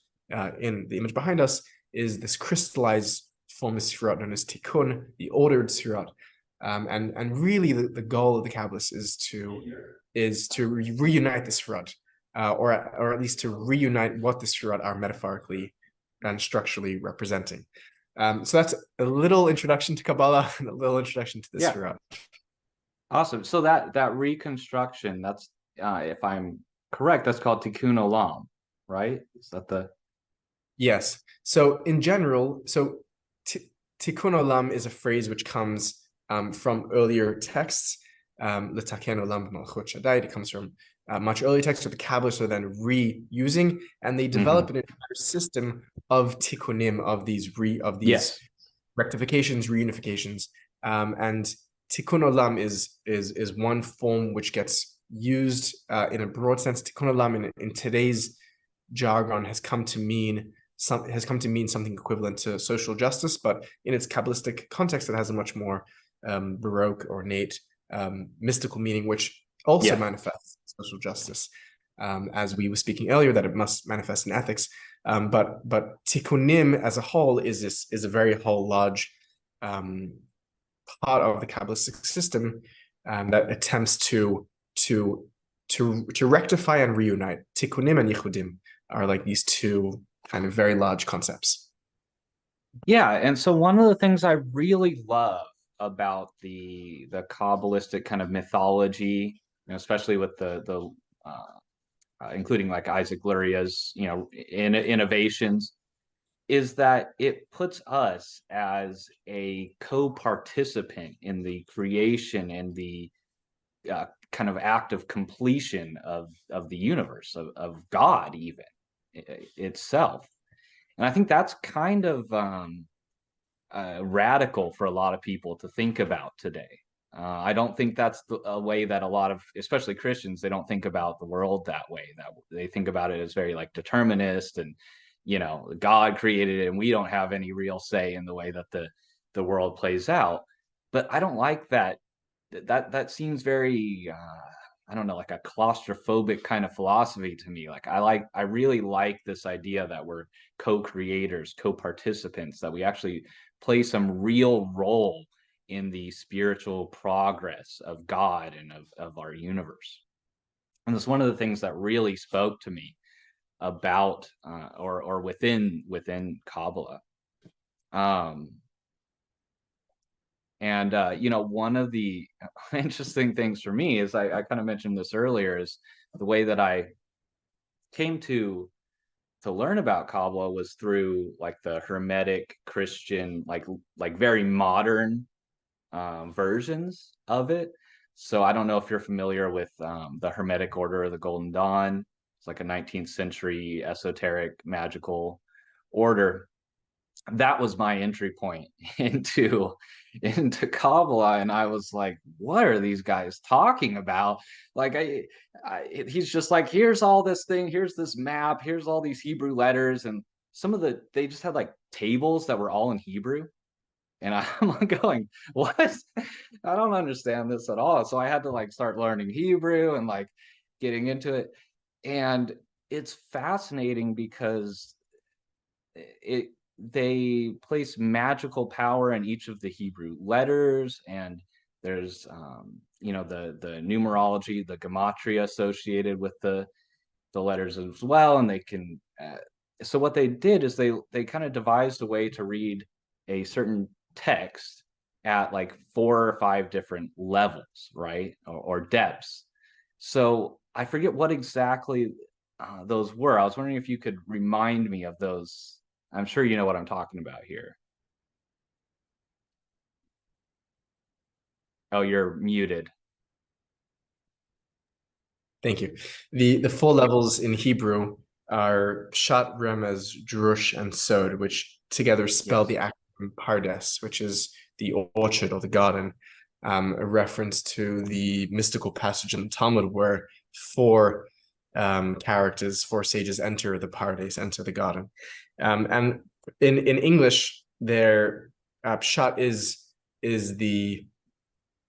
in the image behind us is this crystallized form of Sefirot known as Tikkun, the ordered Sefirot. And really the goal of the Kabbalists is to reunite the Sefirot, or at least to reunite what the Sefirot are metaphorically and structurally representing. So that's a little introduction to Kabbalah and a little introduction to the Sefirot. Awesome. So that reconstruction, that's if I'm correct, that's called Tikkun Olam, right? Is that the... Yes. So in general, Tikkun Olam is a phrase which comes from earlier texts. L'taken olam b'malchut Shaddai. It comes from much earlier texts that the Kabbalists are then reusing, and they develop an entire system of tikkunim, of these rectifications, reunifications. And Tikkun Olam is one form which gets used in a broad sense. Tikkun Olam in today's jargon has come to mean something equivalent to social justice, but in its Kabbalistic context, it has a much more Baroque, ornate, mystical meaning, which also manifests social justice, as we were speaking earlier, that it must manifest in ethics. But tikkunim as a whole is a very whole, large part of the Kabbalistic system that attempts to rectify and reunite. Tikkunim and yichudim are like these two kind of very large concepts. Yeah, and so one of the things I really love about the Kabbalistic kind of mythology, especially with the including like Isaac Luria's innovations, is that it puts us as a co-participant in the creation and the kind of act of completion of the universe, of God even itself. And I think that's kind of radical for a lot of people to think about today. I don't think that's a way that a lot of, especially Christians, they don't think about the world that way. That they think about it as very like determinist, and God created it and we don't have any real say in the way that the world plays out. But I don't like that. That seems very I don't know, like a claustrophobic kind of philosophy to me. Like I really like this idea that we're co-creators, co-participants, that we actually play some real role in the spiritual progress of God and of our universe. And it's one of the things that really spoke to me about or within Kabbalah. One of the interesting things for me is I kind of mentioned this earlier, is the way that I came to learn about Kabbalah was through like the Hermetic Christian, like very modern versions of it. So I don't know if you're familiar with the Hermetic Order of the Golden Dawn. It's like a 19th century esoteric magical order. That was my entry point into Kabbalah, and I was like, "What are these guys talking about?" Like, he's just like, "Here's all this thing. Here's this map. Here's all these Hebrew letters," and they just had like tables that were all in Hebrew. And I'm going, what? I don't understand this at all. So I had to like start learning Hebrew and like getting into it. And it's fascinating because they place magical power in each of the Hebrew letters, and there's the numerology, the gematria associated with the letters as well. And they can so what they did is they kind of devised a way to read a certain text at like 4 or 5 different levels, right? Or depths. So I forget what exactly those were. I was wondering if you could remind me of those. I'm sure you know what I'm talking about here. Oh, you're muted. Thank you. The 4 levels in Hebrew are Shat, Remez, Drush, and Sod, which together spell the acronym Pardes, which is the orchard or the garden, a reference to the mystical passage in the Talmud where 4 characters, 4 sages enter the Pardes, enter the garden. And in English, their Pshat is the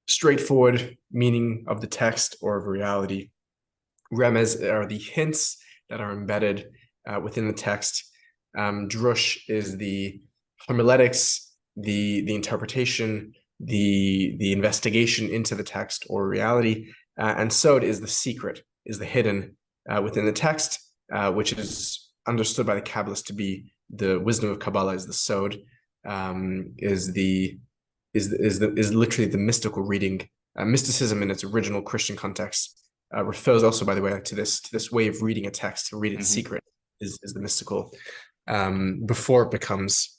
straightforward meaning of the text or of reality. Remez are the hints that are embedded within the text. Drush is the homiletics, the interpretation, the investigation into the text or reality, and Sod is the secret, is the hidden within the text, which is understood by the Kabbalists to be the wisdom of Kabbalah. Is the Sod, is literally the mystical reading. Mysticism in its original Christian context refers also, by the way, to this way of reading a text, to read it in secret, is the mystical before it becomes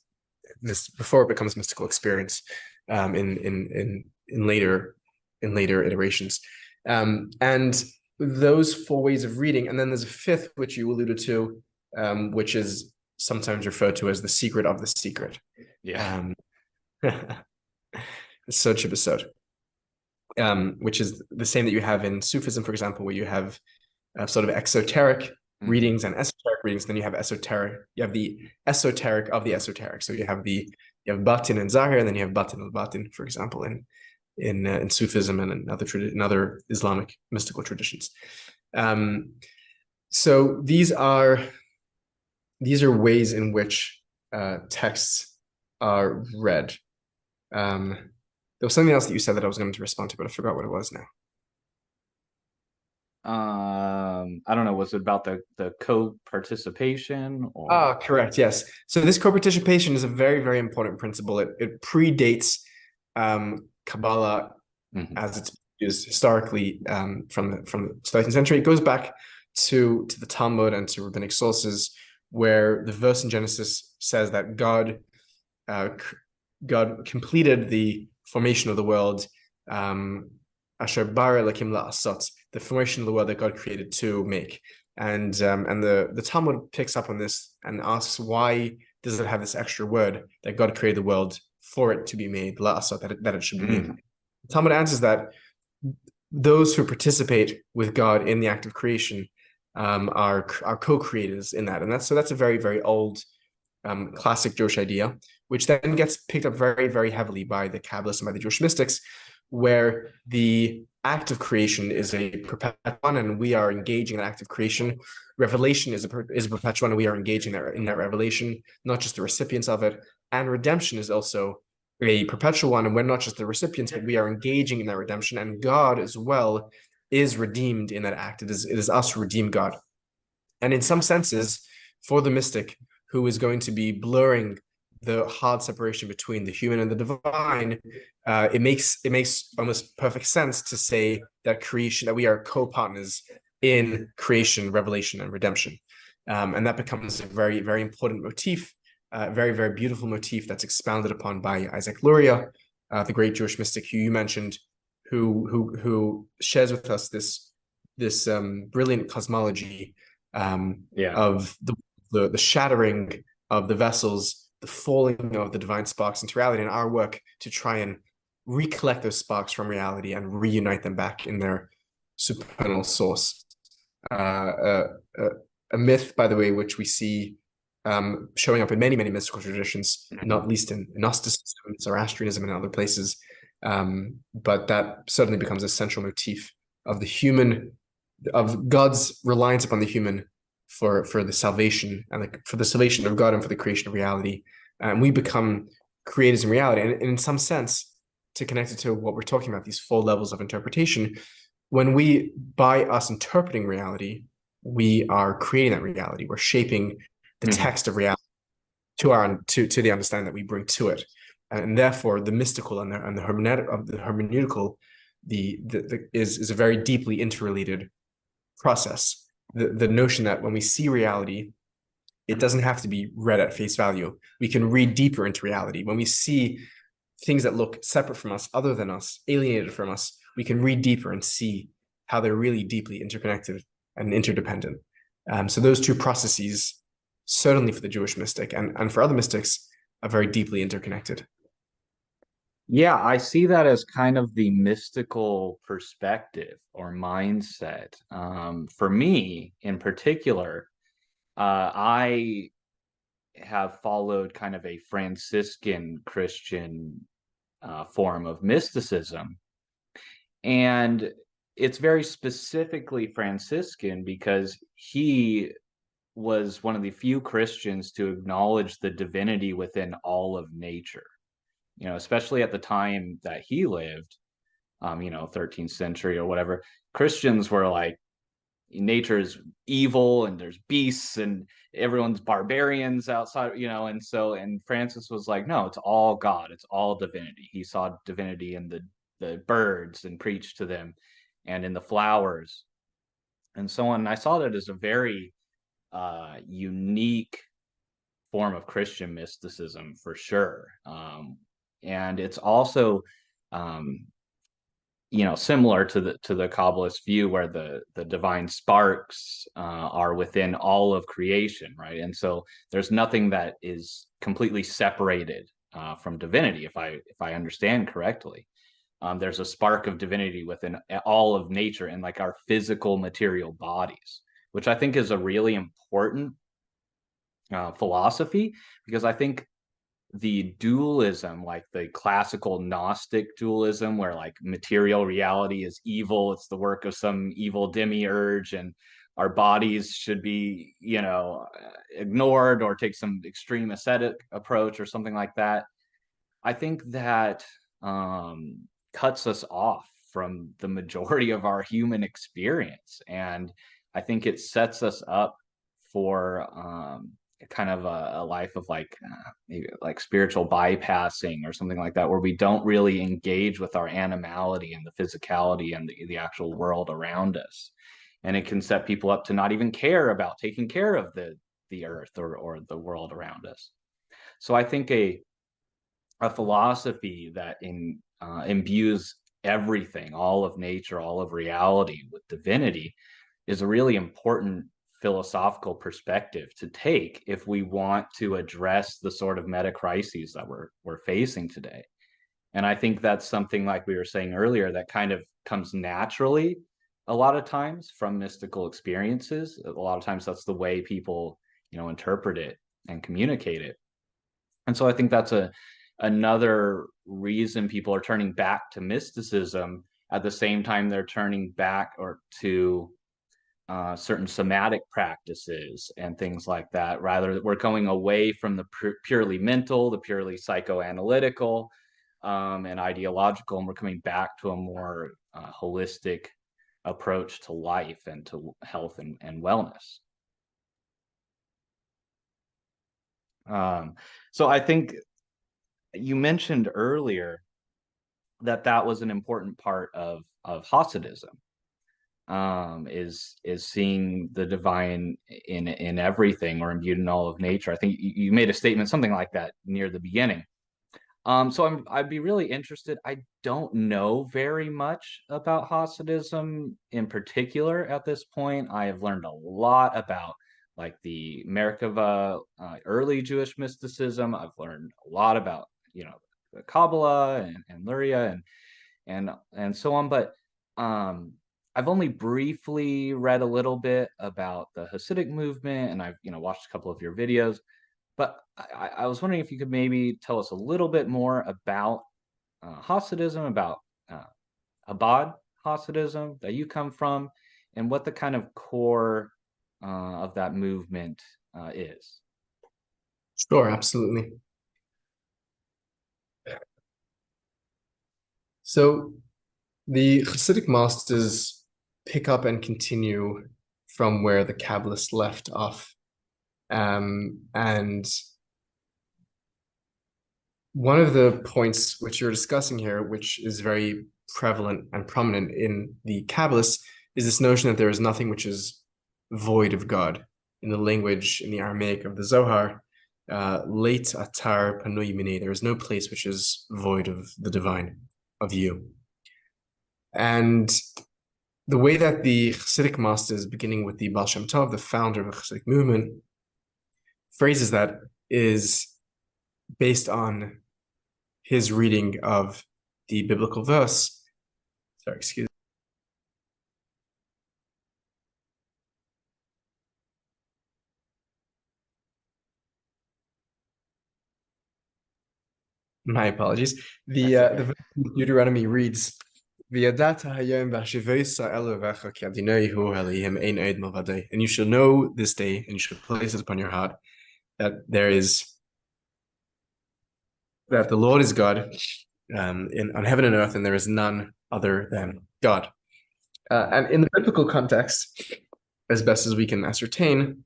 mystical experience in later iterations, and those 4 ways of reading, and then there's a 5th which you alluded to, which is sometimes referred to as the secret of the secret. Sod Shibasod, which is the same that you have in Sufism, for example, where you have sort of exoteric readings and esoteric readings. Then you have the esoteric of the esoteric. So you have Batin and Zahir, and then you have Batin al-Batin, for example, in Sufism and in other Islamic mystical traditions. So these are ways in which texts are read. There was something else that you said that I was going to respond to, but I forgot what it was now. I don't know. Was it about the co-participation? Or... correct. Yes. So this co-participation is a very, very important principle. It predates Kabbalah as it's used historically from the 13th century. It goes back to the Talmud and to rabbinic sources, where the verse in Genesis says that God completed the formation of the world, Asher bara Elokim la'asot, the formation of the world that God created to make. And the Talmud picks up on this and asks, why does it have this extra word that God created the world for it to be made, la'asot, that it should be made? The Talmud answers that those who participate with God in the act of creation are co-creators in that. And that's a very, very old classic Jewish idea, which then gets picked up very, very heavily by the Kabbalists and by the Jewish mystics, where the act of creation is a perpetual one, and we are engaging in an act of creation. Revelation is a perpetual one, and we are engaging in that revelation, not just the recipients of it. And redemption is also a perpetual one, and we're not just the recipients, but we are engaging in that redemption. And God as well is redeemed in that act. It is us who redeem God. And in some senses, for the mystic who is going to be blurring the hard separation between the human and the divine, it makes almost perfect sense to say that we are co-partners in creation, revelation, and redemption. And that becomes a very, very important motif, very, very beautiful motif that's expounded upon by Isaac Luria, the great Jewish mystic who you mentioned, who shares with us this brilliant cosmology of the shattering of the vessels, the falling of the divine sparks into reality, and our work to try and recollect those sparks from reality and reunite them back in their supernal source. A myth, by the way, which we see showing up in many, many mystical traditions, not least in Gnosticism, Zoroastrianism, and other places. But that certainly becomes a central motif of the human, of God's reliance upon the human for the salvation and for the salvation of God and for the creation of reality. And we become creators in reality. And in some sense, to connect it to what we're talking about, these 4 levels of interpretation, when we, by us interpreting reality, we are creating that reality. We're shaping the text of reality to the understanding that we bring to it, and therefore the mystical and the hermeneutical, is a very deeply interrelated process. The notion that when we see reality, it doesn't have to be read at face value. We can read deeper into reality. When we see things that look separate from us, other than us, alienated from us, we can read deeper and see how they're really deeply interconnected and interdependent. So those 2 processes, certainly for the Jewish mystic and for other mystics, are very deeply interconnected. Yeah, I see that as kind of the mystical perspective or mindset. For me, in particular, I have followed kind of a Franciscan Christian form of mysticism. And it's very specifically Franciscan because he was one of the few Christians to acknowledge the divinity within all of nature. Especially at the time that he lived, 13th century or whatever, Christians were like, nature's evil and there's beasts and everyone's barbarians outside, and Francis was like, no, it's all God, it's all divinity. He saw divinity in the birds and preached to them, and in the flowers and so on. And I saw that as a very unique form of Christian mysticism for sure. And it's also similar to the Kabbalist view, where the divine sparks are within all of creation, right? And so there's nothing that is completely separated from divinity, if I understand correctly. There's a spark of divinity within all of nature and like our physical material bodies, which I think is a really important philosophy, because I think the dualism, like the classical Gnostic dualism, where like material reality is evil, it's the work of some evil demiurge, and our bodies should be, ignored or take some extreme ascetic approach or something like that. I think that cuts us off from the majority of our human experience. And I think it sets us up for kind of a life of maybe like spiritual bypassing or something like that, where we don't really engage with our animality and the physicality and the actual world around us. And it can set people up to not even care about taking care of the earth or the world around us. So I think a philosophy that imbues everything, all of nature, all of reality with divinity, is a really important philosophical perspective to take if we want to address the sort of meta crises that we're facing today. And I think that's something, like we were saying earlier, that kind of comes naturally a lot of times from mystical experiences. A lot of times that's the way people, interpret it and communicate it. And so I think that's another reason people are turning back to mysticism at the same time they're turning back or to certain somatic practices and things like that. Rather, we're going away from the purely mental, the purely psychoanalytical and ideological, and we're coming back to a more holistic approach to life and to health and wellness. So I think you mentioned earlier that was an important part of Hasidism. is seeing the divine in everything, or imbued in all of nature. I think you made a statement something like that near the beginning. So I'd be really interested. I don't know very much about Hasidism in particular at this point. I have learned a lot about like the Merkava early Jewish mysticism. I've learned a lot about, the Kabbalah and Luria and so on. But I've only briefly read a little bit about the Hasidic movement, and I've watched a couple of your videos. But I was wondering if you could maybe tell us a little bit more about Hasidism, about Chabad Hasidism that you come from, and what the kind of core of that movement is. Sure, absolutely. So the Hasidic masters pick up and continue from where the Kabbalists left off. And one of the points which you're discussing here, which is very prevalent and prominent in the Kabbalists, is this notion that there is nothing which is void of God. In the language, in the Aramaic of the Zohar, leit atar panui mine, there is no place which is void of the divine, of you. And the way that the Hasidic masters, beginning with the Baal Shem Tov, the founder of the Hasidic movement, phrases that is based on his reading of the biblical verse. Sorry, excuse me. My apologies. The verse in Deuteronomy reads, and you shall know this day, and you shall place it upon your heart, that the Lord is God on heaven and earth, and there is none other than God. And in the biblical context, as best as we can ascertain,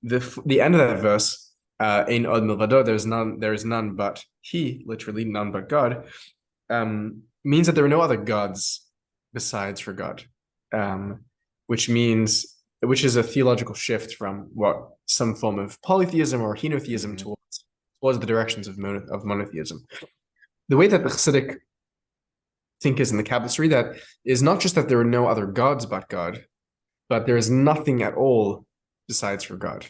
the end of that verse, Ein od milvado, there is none but He, literally none but God, means that there are no other gods besides for God, which is a theological shift from what some form of polytheism or henotheism towards the directions of monotheism. The way that the Hasidic thinkers in the Kabbalists read that is not just that there are no other gods but God, but there is nothing at all besides for God,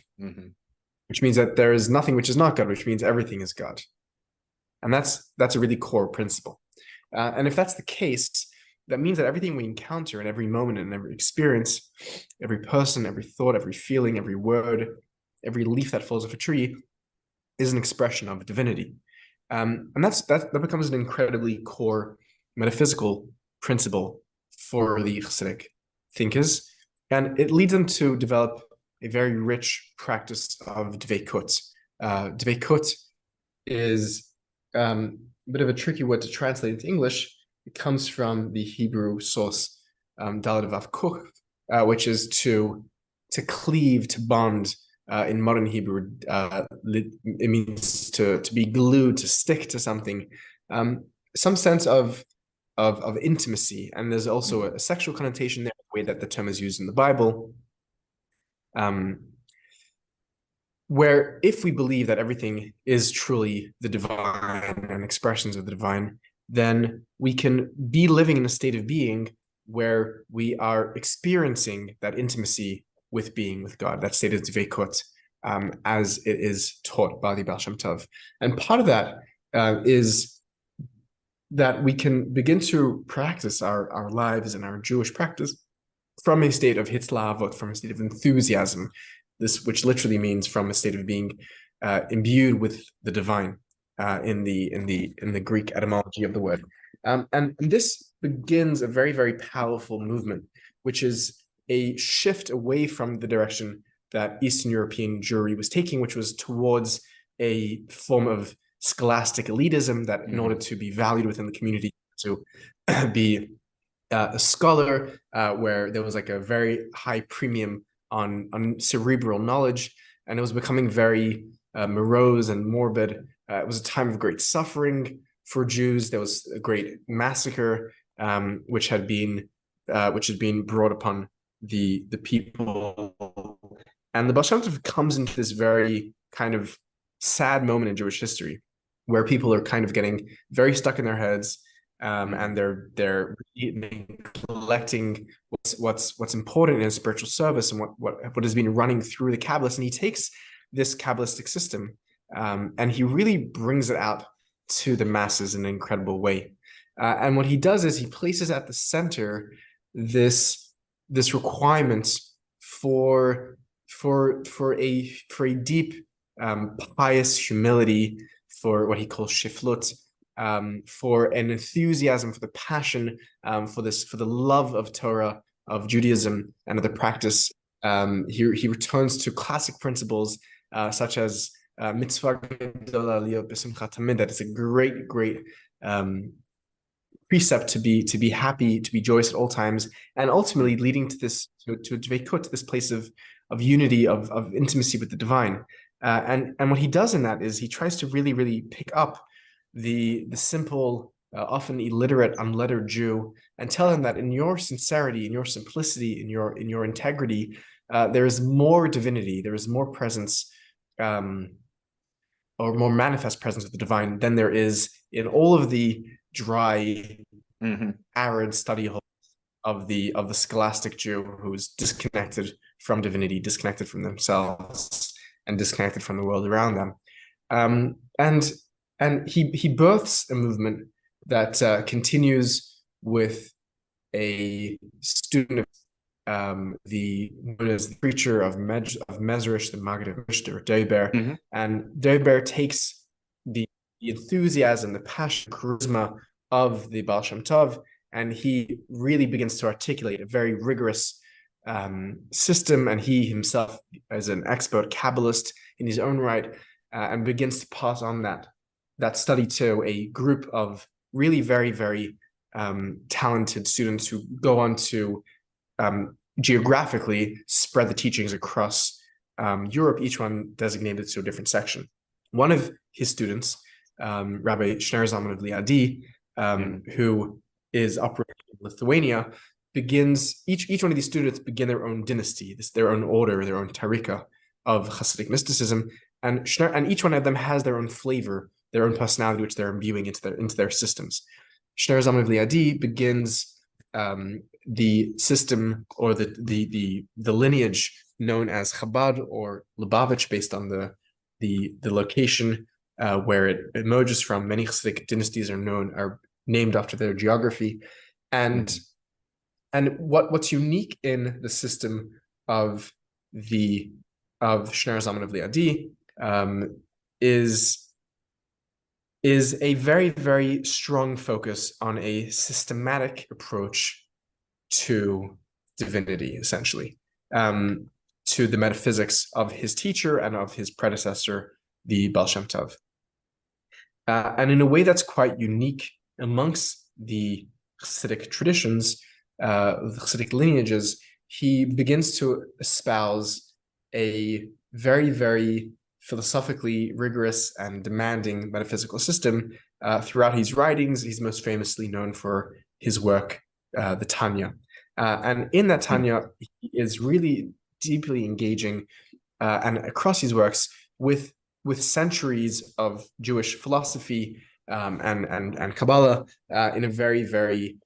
which means that there is nothing which is not God, which means everything is God. And that's a really core principle. And if that's the case, that means that everything we encounter in every moment and every experience, every person, every thought, every feeling, every word, every leaf that falls off a tree is an expression of divinity. And that becomes an incredibly core metaphysical principle for the Hasidic thinkers. And it leads them to develop a very rich practice of dveikut. Dveikut is a bit of a tricky word to translate into English. It comes from the Hebrew source Daled Vav Kuf, which is to cleave, to bond. In modern Hebrew, it means to be glued, to stick to something, some sense of intimacy. And there's also a sexual connotation there, the way that the term is used in the Bible. Where if we believe that everything is truly the divine and expressions of the divine, then we can be living in a state of being where we are experiencing that intimacy with being with God, that state of dveikut, as it is taught by the Baal Shem Tov. And part of that is that we can begin to practice our lives and our Jewish practice from a state of hitzlaavot, from a state of enthusiasm, which literally means from a state of being imbued with the divine in the Greek etymology of the word. And this begins a very, very powerful movement, which is a shift away from the direction that Eastern European Jewry was taking, which was towards a form of scholastic elitism that in order to be valued within the community, to be a scholar, where there was like a very high premium on cerebral knowledge, and it was becoming very morose and morbid. It was a time of great suffering for Jews. There was a great massacre, which had been which has been brought upon the people. And the Baal Shem Tov comes into this very kind of sad moment in Jewish history, where people are kind of getting very stuck in their heads, and they're neglecting what's important in spiritual service and what has been running through the Kabbalists. And he takes this Kabbalistic system, and he really brings it out to the masses in an incredible way. And what he does is he places at the center this requirement for a deep pious humility, for what he calls shiflut, for an enthusiasm, for the passion, for the love of Torah, of Judaism, and of the practice. He returns to classic principles such as mitzvah gedola liot b'simcha tamid. That is a great precept to be happy, to be joyous at all times, and ultimately leading to this to this place of unity, of intimacy with the divine. And what he does in that is he tries to really pick up the simple, often illiterate, unlettered Jew, and tell him that in your sincerity, in your simplicity, in your integrity, there is more divinity, there is more presence, or more manifest presence of the divine than there is in all of the dry, arid study halls of the scholastic Jew, who's disconnected from divinity, disconnected from themselves, and disconnected from the world around them. And he births a movement that continues with a student, the preacher of Mezrich, the Maggid of Mishter, Deuber. And Deuber takes the enthusiasm, the passion, charisma of the Baal Shem Tov, and he really begins to articulate a very rigorous system. And he himself is an expert Kabbalist in his own right, and begins to pass on that study to a group of really very talented students who go on to geographically spread the teachings across Europe, each one designated to a different section. One of his students, Rabbi Shner Zalman of Liadi, who is operating in Lithuania, begins, each one of these students begin their own dynasty, their own order, their own tarika of Hasidic mysticism, and each one of them has their own flavor, their own personality, which they're imbuing into their systems. Shner Zalman of Liadi begins the system, or the lineage known as Chabad or Lubavitch, based on the location where it emerges from. Many Hasidic dynasties are named after their geography, and what's unique in the system of Shner Zalman of Liadi is a very strong focus on a systematic approach to divinity, essentially, to the metaphysics of his teacher and of his predecessor, the Baal Shem Tov. And in a way that's quite unique amongst the Hasidic traditions, the Hasidic lineages, he begins to espouse a very philosophically rigorous and demanding metaphysical system throughout his writings. He's most famously known for his work, the Tanya. And in that Tanya, he is really deeply engaging, and across his works, with centuries of Jewish philosophy and Kabbalah in a very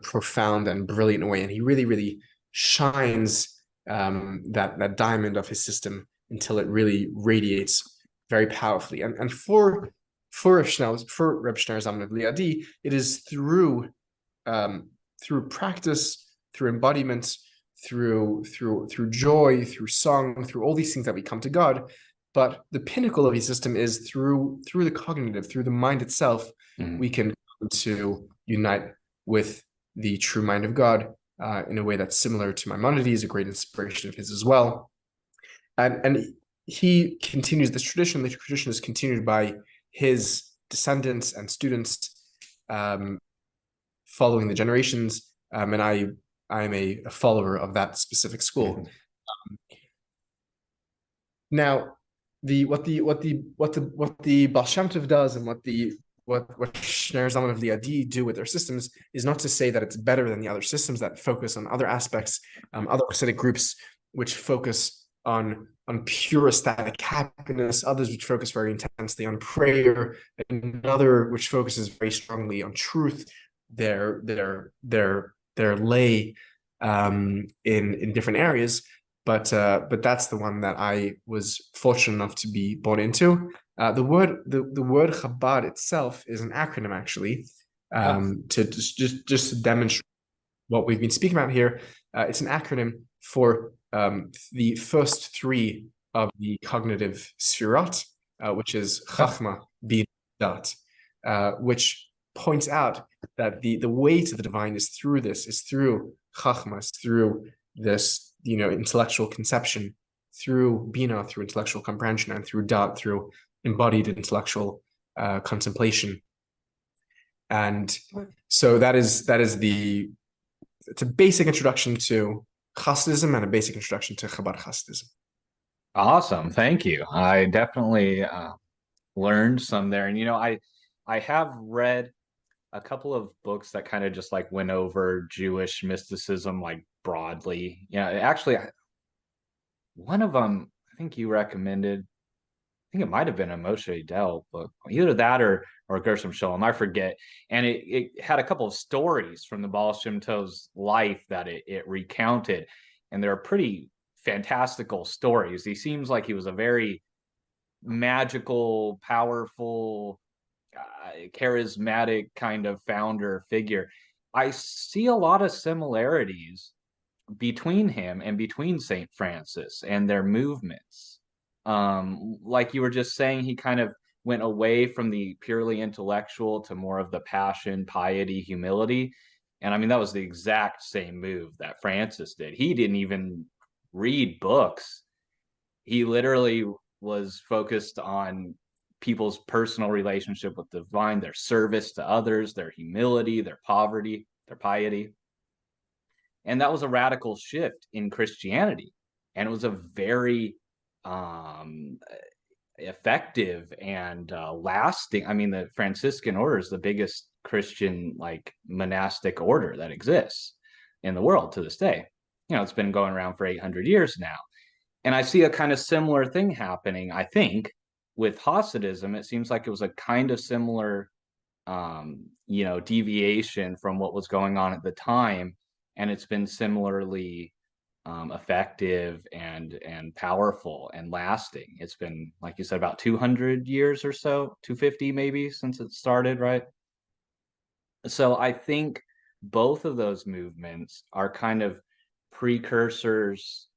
profound and brilliant way. And he really shines that diamond of his system until it really radiates very powerfully. And for Reb Shner Zalman of Liadi, it is through practice, through embodiment, through joy, through song, through all these things that we come to God. But the pinnacle of his system is through the cognitive, through the mind itself. We can come to unite with the true mind of God in a way that's similar to Maimonides, a great inspiration of his as well. And he continues this tradition. The tradition is continued by his descendants and students, following the generations. And I'm a follower of that specific school. Now, what the Baal Shem Tov does, and what the what Shner Zalman of Liadi do with their systems is not to say that it's better than the other systems that focus on other aspects, other Hasidic groups which focus on pure ecstatic happiness, others which focus very intensely on prayer, another which focuses very strongly on truth. Their lay in different areas, but that's the one that I was fortunate enough to be born into. The word Chabad itself is an acronym, actually, to just to demonstrate what we've been speaking about here. It's an acronym for the first three of the cognitive sfirot, which is Chachma, Bin, Dat, which points out that the way to the divine is through Chachma, is through this, intellectual conception, through Bina, through intellectual comprehension, and through Dat, through embodied intellectual contemplation. And so it's a basic introduction to Hasidism and a basic introduction to Chabad Hasidism. Awesome. Thank you. I definitely learned some there. And, I have read a couple of books that kind of just like went over Jewish mysticism, like broadly. Actually, one of them, I think you recommended, I think it might have been a Moshe Dell book, either that or Gershom Scholem, I forget. And it had a couple of stories from the Baal Shem Tov's life that it recounted, and they're pretty fantastical stories. He seems like he was a very magical, powerful, charismatic kind of founder figure. I see a lot of similarities between him and between St. Francis and their movements. Like you were just saying, he kind of went away from the purely intellectual to more of the passion, piety, humility. And I mean, that was the exact same move that Francis did. He didn't even read books. He literally was focused on people's personal relationship with the divine, their service to others, their humility, their poverty, their piety. And that was a radical shift in Christianity. And it was a very effective and lasting. I mean, the Franciscan order is the biggest Christian like monastic order that exists in the world to this day. It's been going around for 800 years now. And I see a kind of similar thing happening, I think, with Hasidism. It seems like it was a kind of similar deviation from what was going on at the time, and it's been similarly effective and powerful and lasting. It's been, like you said, about 200 years or so, 250 maybe, since it started, right? So I think both of those movements are kind of precursors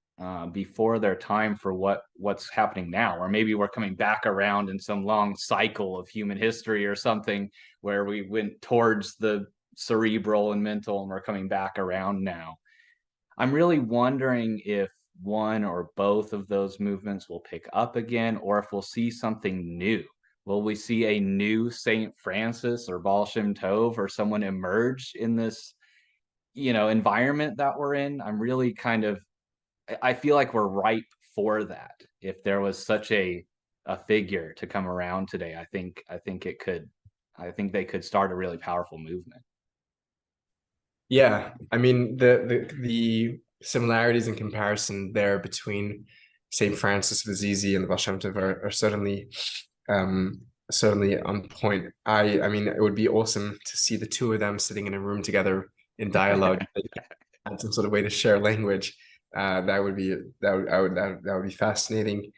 before their time for what's happening now, or maybe we're coming back around in some long cycle of human history or something where we went towards the cerebral and mental and we're coming back around now. I'm really wondering if one or both of those movements will pick up again, or if we'll see something new. Will we see a new St. Francis or Baal Shem Tov or someone emerge in this environment that we're in? I'm really I feel like we're ripe for that. If there was such a figure to come around today, I think they could start a really powerful movement. Yeah, I mean the similarities in comparison there between St. Francis of Assisi and the Baal Shem Tov are certainly on point. I mean, it would be awesome to see the two of them sitting in a room together in dialogue and some sort of way to share language. That would be fascinating.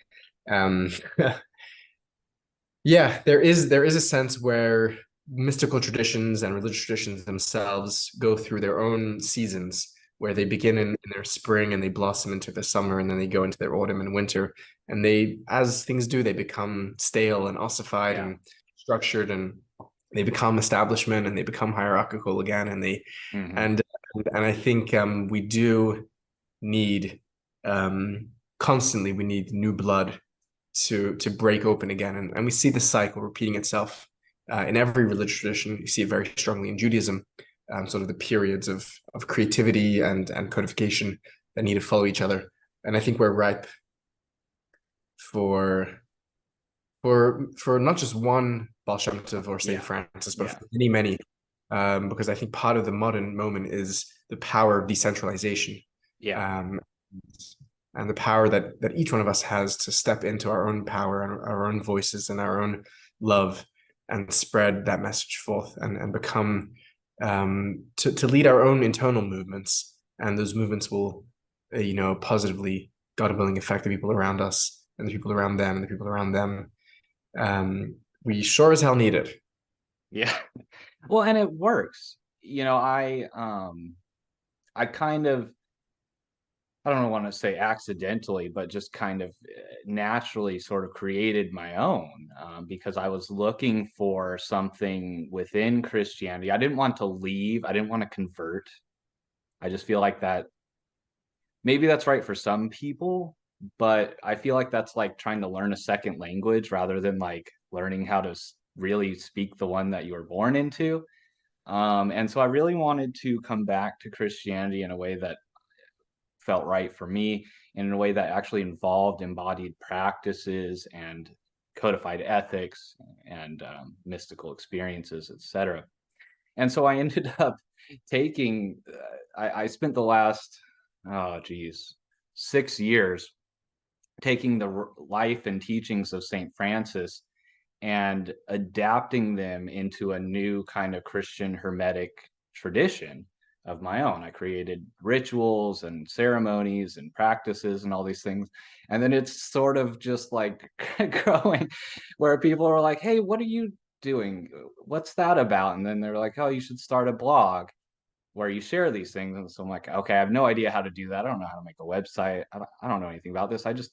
Yeah, there is a sense where mystical traditions and religious traditions themselves go through their own seasons, where they begin in their spring and they blossom into the summer, and then they go into their autumn and winter, and they, as things do, they become stale and ossified and structured, and they become establishment and they become hierarchical again, and they and I think we do need constantly, we need new blood to break open again, and we see the cycle repeating itself in every religious tradition. You see it very strongly in Judaism, sort of the periods of creativity and codification that need to follow each other. And I think we're ripe for not just one Baal Shem Tov or Saint Yeah. Francis, but Yeah. for many, many, because I think part of the modern moment is the power of decentralization. Yeah. And the power that each one of us has to step into our own power and our own voices and our own love and spread that message forth and become to lead our own internal movements. And those movements will, positively, God willing, affect the people around us and the people around them and the people around them. We sure as hell need it. Yeah. Well, and it works. I kind of, I don't want to say accidentally, but just kind of naturally sort of created my own, because I was looking for something within Christianity. I didn't want to leave. I didn't want to convert. I just feel like that maybe that's right for some people, but I feel like that's like trying to learn a second language rather than like learning how to really speak the one that you were born into. And so I really wanted to come back to Christianity in a way that felt right for me, and in a way that actually involved embodied practices and codified ethics and mystical experiences, etc. And so I ended up taking, I spent the last, oh geez, 6 years taking the life and teachings of St. Francis and adapting them into a new kind of Christian Hermetic tradition of my own. I created rituals and ceremonies and practices and all these things. And then it's sort of just like growing where people are like, hey, what are you doing? What's that about? And then they're like, oh, you should start a blog where you share these things. And so I'm like, okay, I have no idea how to do that. I don't know how to make a website. I don't know anything about this. I just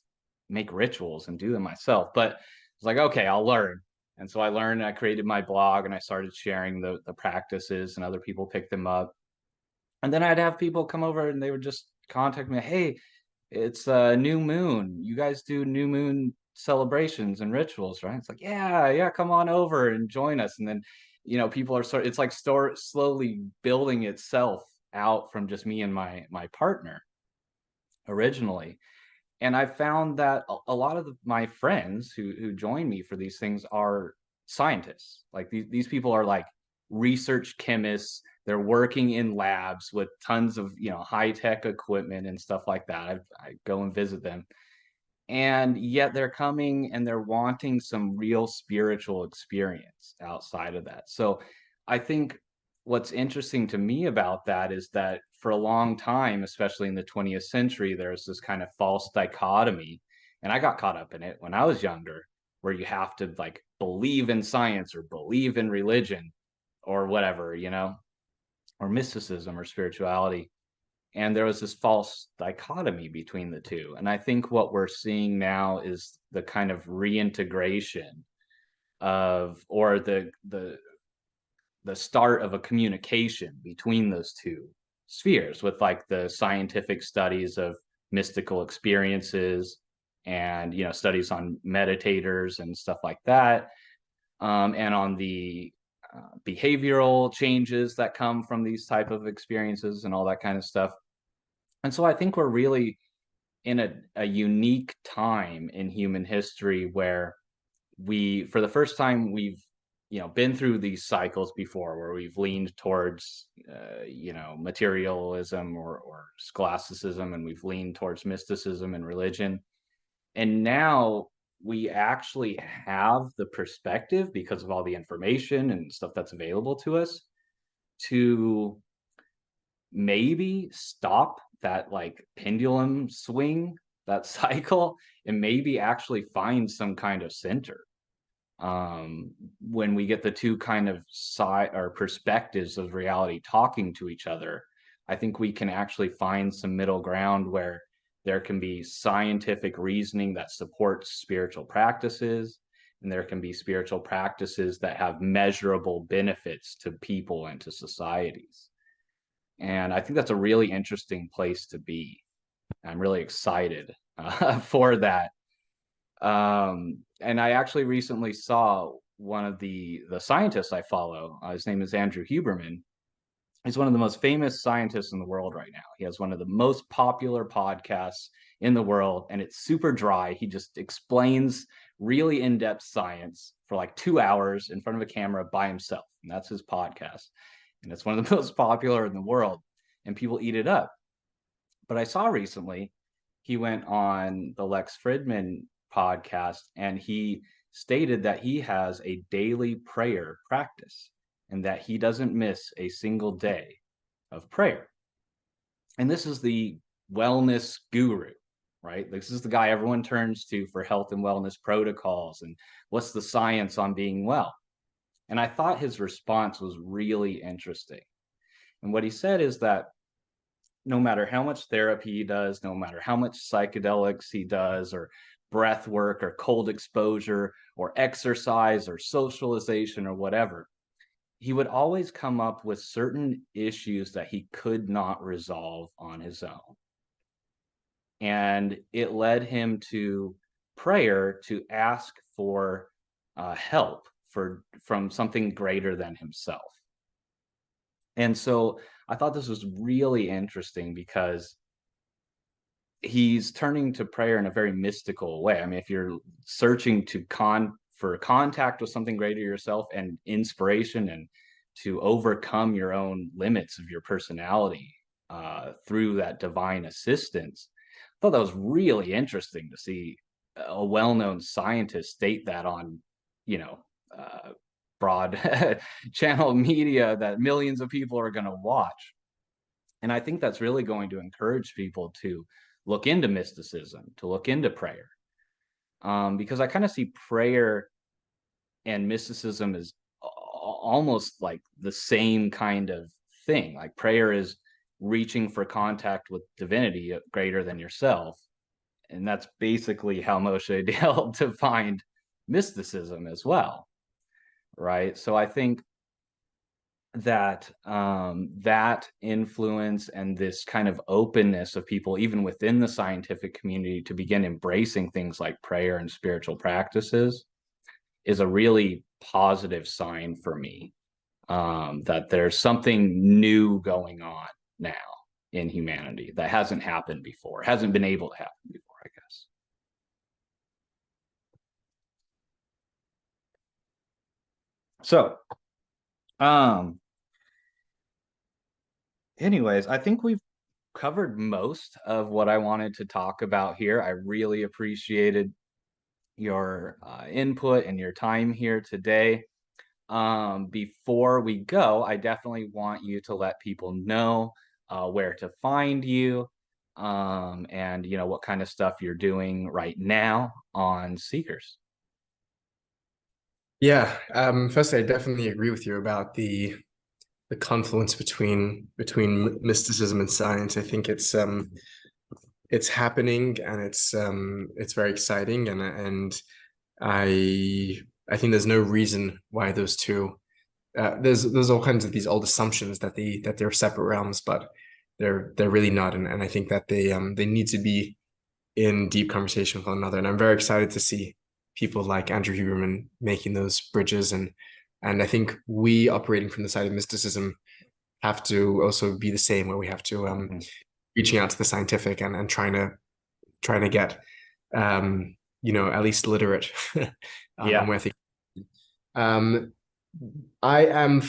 make rituals and do them myself. But it's like, okay, I'll learn. And so I learned, I created my blog and I started sharing the practices, and other people picked them up. And then I'd have people come over and they would just contact me, hey, it's a new moon. You guys do new moon celebrations and rituals, right? It's like, yeah, come on over and join us. And then, people are it's like slowly building itself out from just me and my partner originally. And I found that a lot of my friends who join me for these things are scientists. Like these people are like research chemists. They're working in labs with tons of high tech equipment and stuff like that. I go and visit them, and yet they're coming and they're wanting some real spiritual experience outside of that. So I think what's interesting to me about that is that for a long time, especially in the 20th century, there's this kind of false dichotomy, and I got caught up in it when I was younger, where you have to like believe in science or believe in religion or whatever, or mysticism or spirituality. And there was this false dichotomy between the two. And I think what we're seeing now is the kind of reintegration of, or the start of a communication between those two spheres, with like the scientific studies of mystical experiences and studies on meditators and stuff like that, and on the behavioral changes that come from these type of experiences and all that kind of stuff. And so I think we're really in a unique time in human history where for the first time, we've been through these cycles before where we've leaned towards materialism or scholasticism, and we've leaned towards mysticism and religion. And now we actually have the perspective, because of all the information and stuff that's available to us, to maybe stop that like pendulum swing, that cycle, and maybe actually find some kind of center. When we get the two kind of side or perspectives of reality talking to each other, I think we can actually find some middle ground where there can be scientific reasoning that supports spiritual practices, and there can be spiritual practices that have measurable benefits to people and to societies. And I think that's a really interesting place to be. I'm really excited for that. And I actually recently saw one of the scientists I follow. His name is Andrew Huberman. He's one of the most famous scientists in the world right now. He has one of the most popular podcasts in the world, and it's super dry. He just explains really in-depth science for like 2 hours in front of a camera by himself. And that's his podcast. And it's one of the most popular in the world, and people eat it up. But I saw recently he went on the Lex Fridman podcast, and he stated that he has a daily prayer practice and that he doesn't miss a single day of prayer. And this is the wellness guru, right? This is the guy everyone turns to for health and wellness protocols and what's the science on being well. And I thought his response was really interesting. And what he said is that no matter how much therapy he does, no matter how much psychedelics he does, or breath work, or cold exposure, or exercise, or socialization, or whatever, he would always come up with certain issues that he could not resolve on his own. And it led him to prayer to ask for help from something greater than himself. And so I thought this was really interesting because he's turning to prayer in a very mystical way. I mean, if you're searching for contact with something greater yourself and inspiration and to overcome your own limits of your personality through that divine assistance, I thought that was really interesting to see a well-known scientist state that on, broad channel media that millions of people are going to watch. And I think that's really going to encourage people to look into mysticism, to look into prayer, because I kind of see prayer and mysticism as almost like the same kind of thing. Like prayer is reaching for contact with divinity greater than yourself. And that's basically how Moshe Dale defined mysticism as well, right? So I think that that influence and this kind of openness of people, even within the scientific community, to begin embracing things like prayer and spiritual practices is a really positive sign for me, that there's something new going on now in humanity that hasn't happened before, hasn't been able to happen before, I guess. So, anyways, I think we've covered most of what I wanted to talk about here. I really appreciated your input and your time here today. Before we go, I definitely want you to let people know where to find you, and what kind of stuff you're doing right now on Seekers. Yeah. Firstly, I definitely agree with you about the confluence between mysticism and science. I think it's happening, and it's very exciting, and I think there's no reason why those two. There's all kinds of these old assumptions that they're separate realms, but they're really not, and I think that they need to be in deep conversation with one another. And I'm very excited to see people like Andrew Huberman making those bridges, and I think we operating from the side of mysticism have to also be the same, where we have to reaching out to the scientific and trying to get at least literate on where things. I am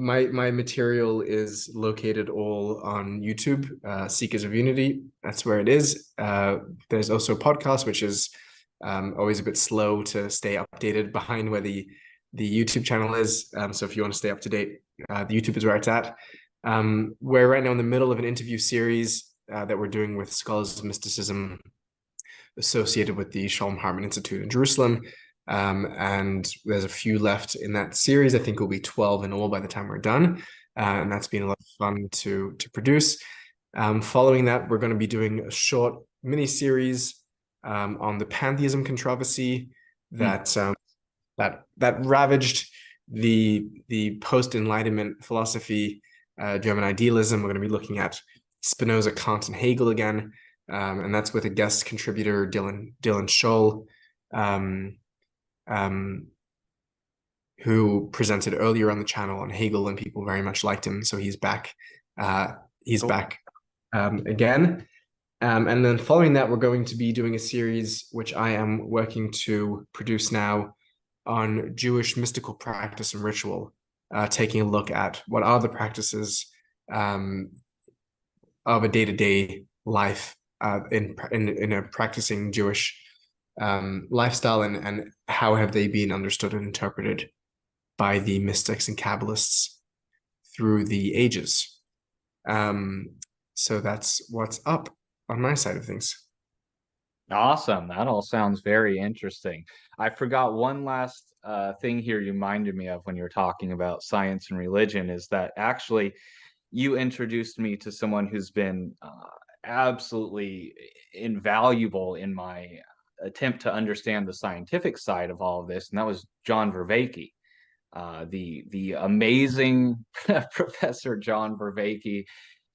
my material is located all on YouTube, Seekers of Unity. That's where it is. There's also a podcast, which is always a bit slow to stay updated behind where the YouTube channel is. So if you want to stay up to date, the YouTube is where it's at. We're right now in the middle of an interview series that we're doing with scholars of mysticism associated with the Shalom Hartman Institute in Jerusalem. And there's a few left in that series. I think it'll be 12 in all by the time we're done. And that's been a lot of fun to produce. Following that, we're going to be doing a short mini series on the pantheism controversy that ravaged the post-Enlightenment philosophy, German idealism. We're going to be looking at Spinoza, Kant, and Hegel again, and that's with a guest contributor, Dylan Scholl, who presented earlier on the channel on Hegel, and people very much liked him, so he's back. He's Cool. back again. And then following that, we're going to be doing a series which I am working to produce now on Jewish mystical practice and ritual, taking a look at what are the practices of a day-to-day life in a practicing Jewish lifestyle, and how have they been understood and interpreted by the mystics and Kabbalists through the ages. So that's what's up on my side of things. Awesome. That all sounds very interesting. I forgot one last thing here you reminded me of when you were talking about science and religion, is that actually you introduced me to someone who's been absolutely invaluable in my attempt to understand the scientific side of all of this, and that was John Vervaeke, the amazing Professor John Vervaeke.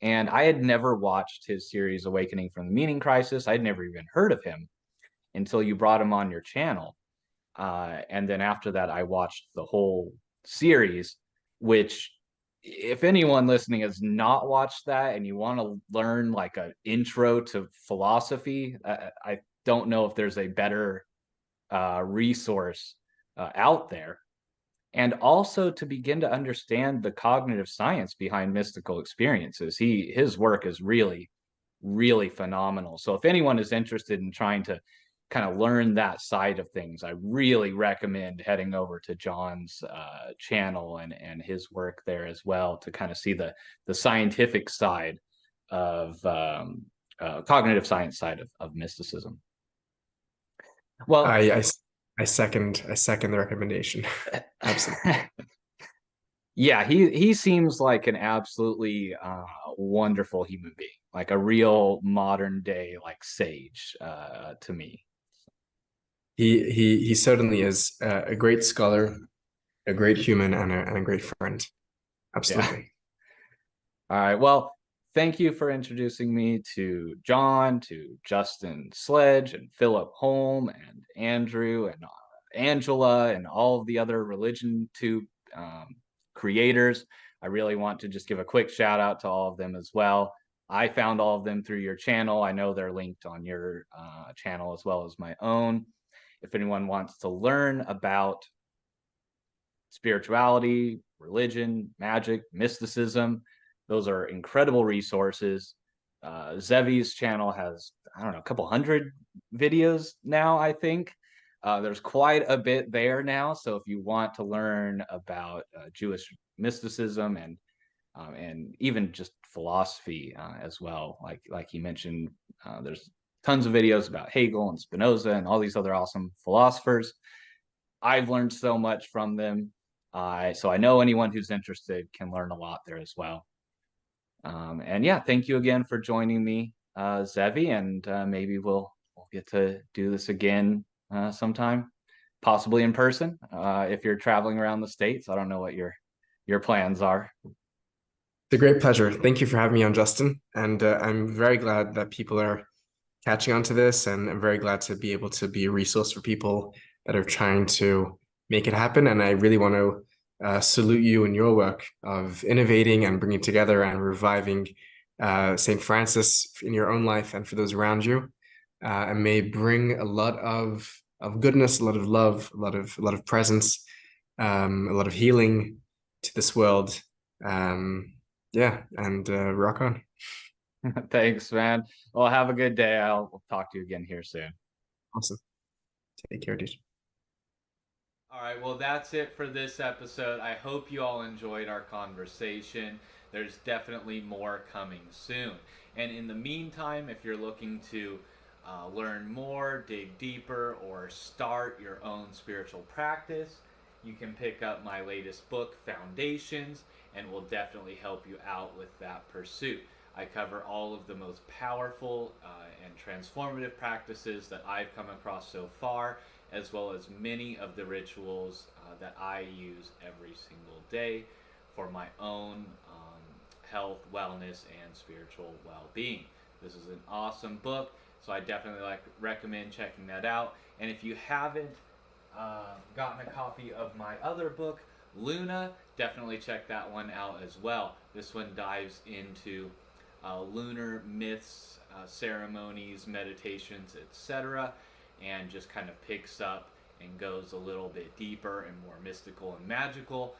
And I had never watched his series Awakening from the Meaning Crisis. I'd never even heard of him until you brought him on your channel. And then after that, I watched the whole series, which, if anyone listening has not watched that and you want to learn like an intro to philosophy, I don't know if there's a better resource out there. And also to begin to understand the cognitive science behind mystical experiences. His work is really, really phenomenal. So if anyone is interested in trying to kind of learn that side of things, I really recommend heading over to John's channel and his work there as well, to kind of see the scientific side of cognitive science side of mysticism. Well, I second the recommendation. Absolutely. Yeah, he seems like an absolutely wonderful human being, like a real modern day like sage to me. He certainly is a great scholar, a great human, and a great friend. Absolutely. Yeah. All right. Well, thank you for introducing me to John, to Justin Sledge, and Philip Holm, and Andrew, and Angela, and all of the other Religion Tube creators. I really want to just give a quick shout out to all of them as well. I found all of them through your channel. I know they're linked on your channel as well as my own. If anyone wants to learn about spirituality, religion, magic, mysticism, those are incredible resources. Zevi's channel has, I don't know, a couple hundred videos now, I think. There's quite a bit there now. So if you want to learn about Jewish mysticism and even just philosophy as well, like you mentioned, there's tons of videos about Hegel and Spinoza and all these other awesome philosophers. I've learned so much from them. So I know anyone who's interested can learn a lot there as well. And yeah, thank you again for joining me, Zevi, and maybe we'll get to do this again sometime, possibly in person. If you're traveling around the States, I don't know what your plans are. It's a great pleasure. Thank you for having me on, Justin. And I'm very glad that people are catching on to this, and I'm very glad to be able to be a resource for people that are trying to make it happen. And I really want to salute you in your work of innovating and bringing together and reviving St. Francis in your own life and for those around you, and may bring a lot of goodness, a lot of love, a lot of presence, a lot of healing to this world. Yeah, and rock on. Thanks, man. Well, have a good day. I'll talk to you again here soon. Awesome. Take care, dude. All right, well, that's it for this episode. I hope you all enjoyed our conversation. There's definitely more coming soon. And in the meantime, if you're looking to learn more, dig deeper, or start your own spiritual practice, you can pick up my latest book, Foundations, and will definitely help you out with that pursuit. I cover all of the most powerful and transformative practices that I've come across so far, as well as many of the rituals that I use every single day for my own health, wellness, and spiritual well-being. This is an awesome book, so I definitely recommend checking that out. And if you haven't gotten a copy of my other book, Luna, definitely check that one out as well. This one dives into lunar myths, ceremonies, meditations, etc., and just kind of picks up and goes a little bit deeper and more mystical and magical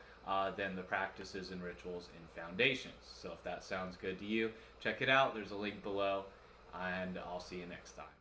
than the practices and rituals in Foundations. So if that sounds good to you, check it out. There's a link below, and I'll see you next time.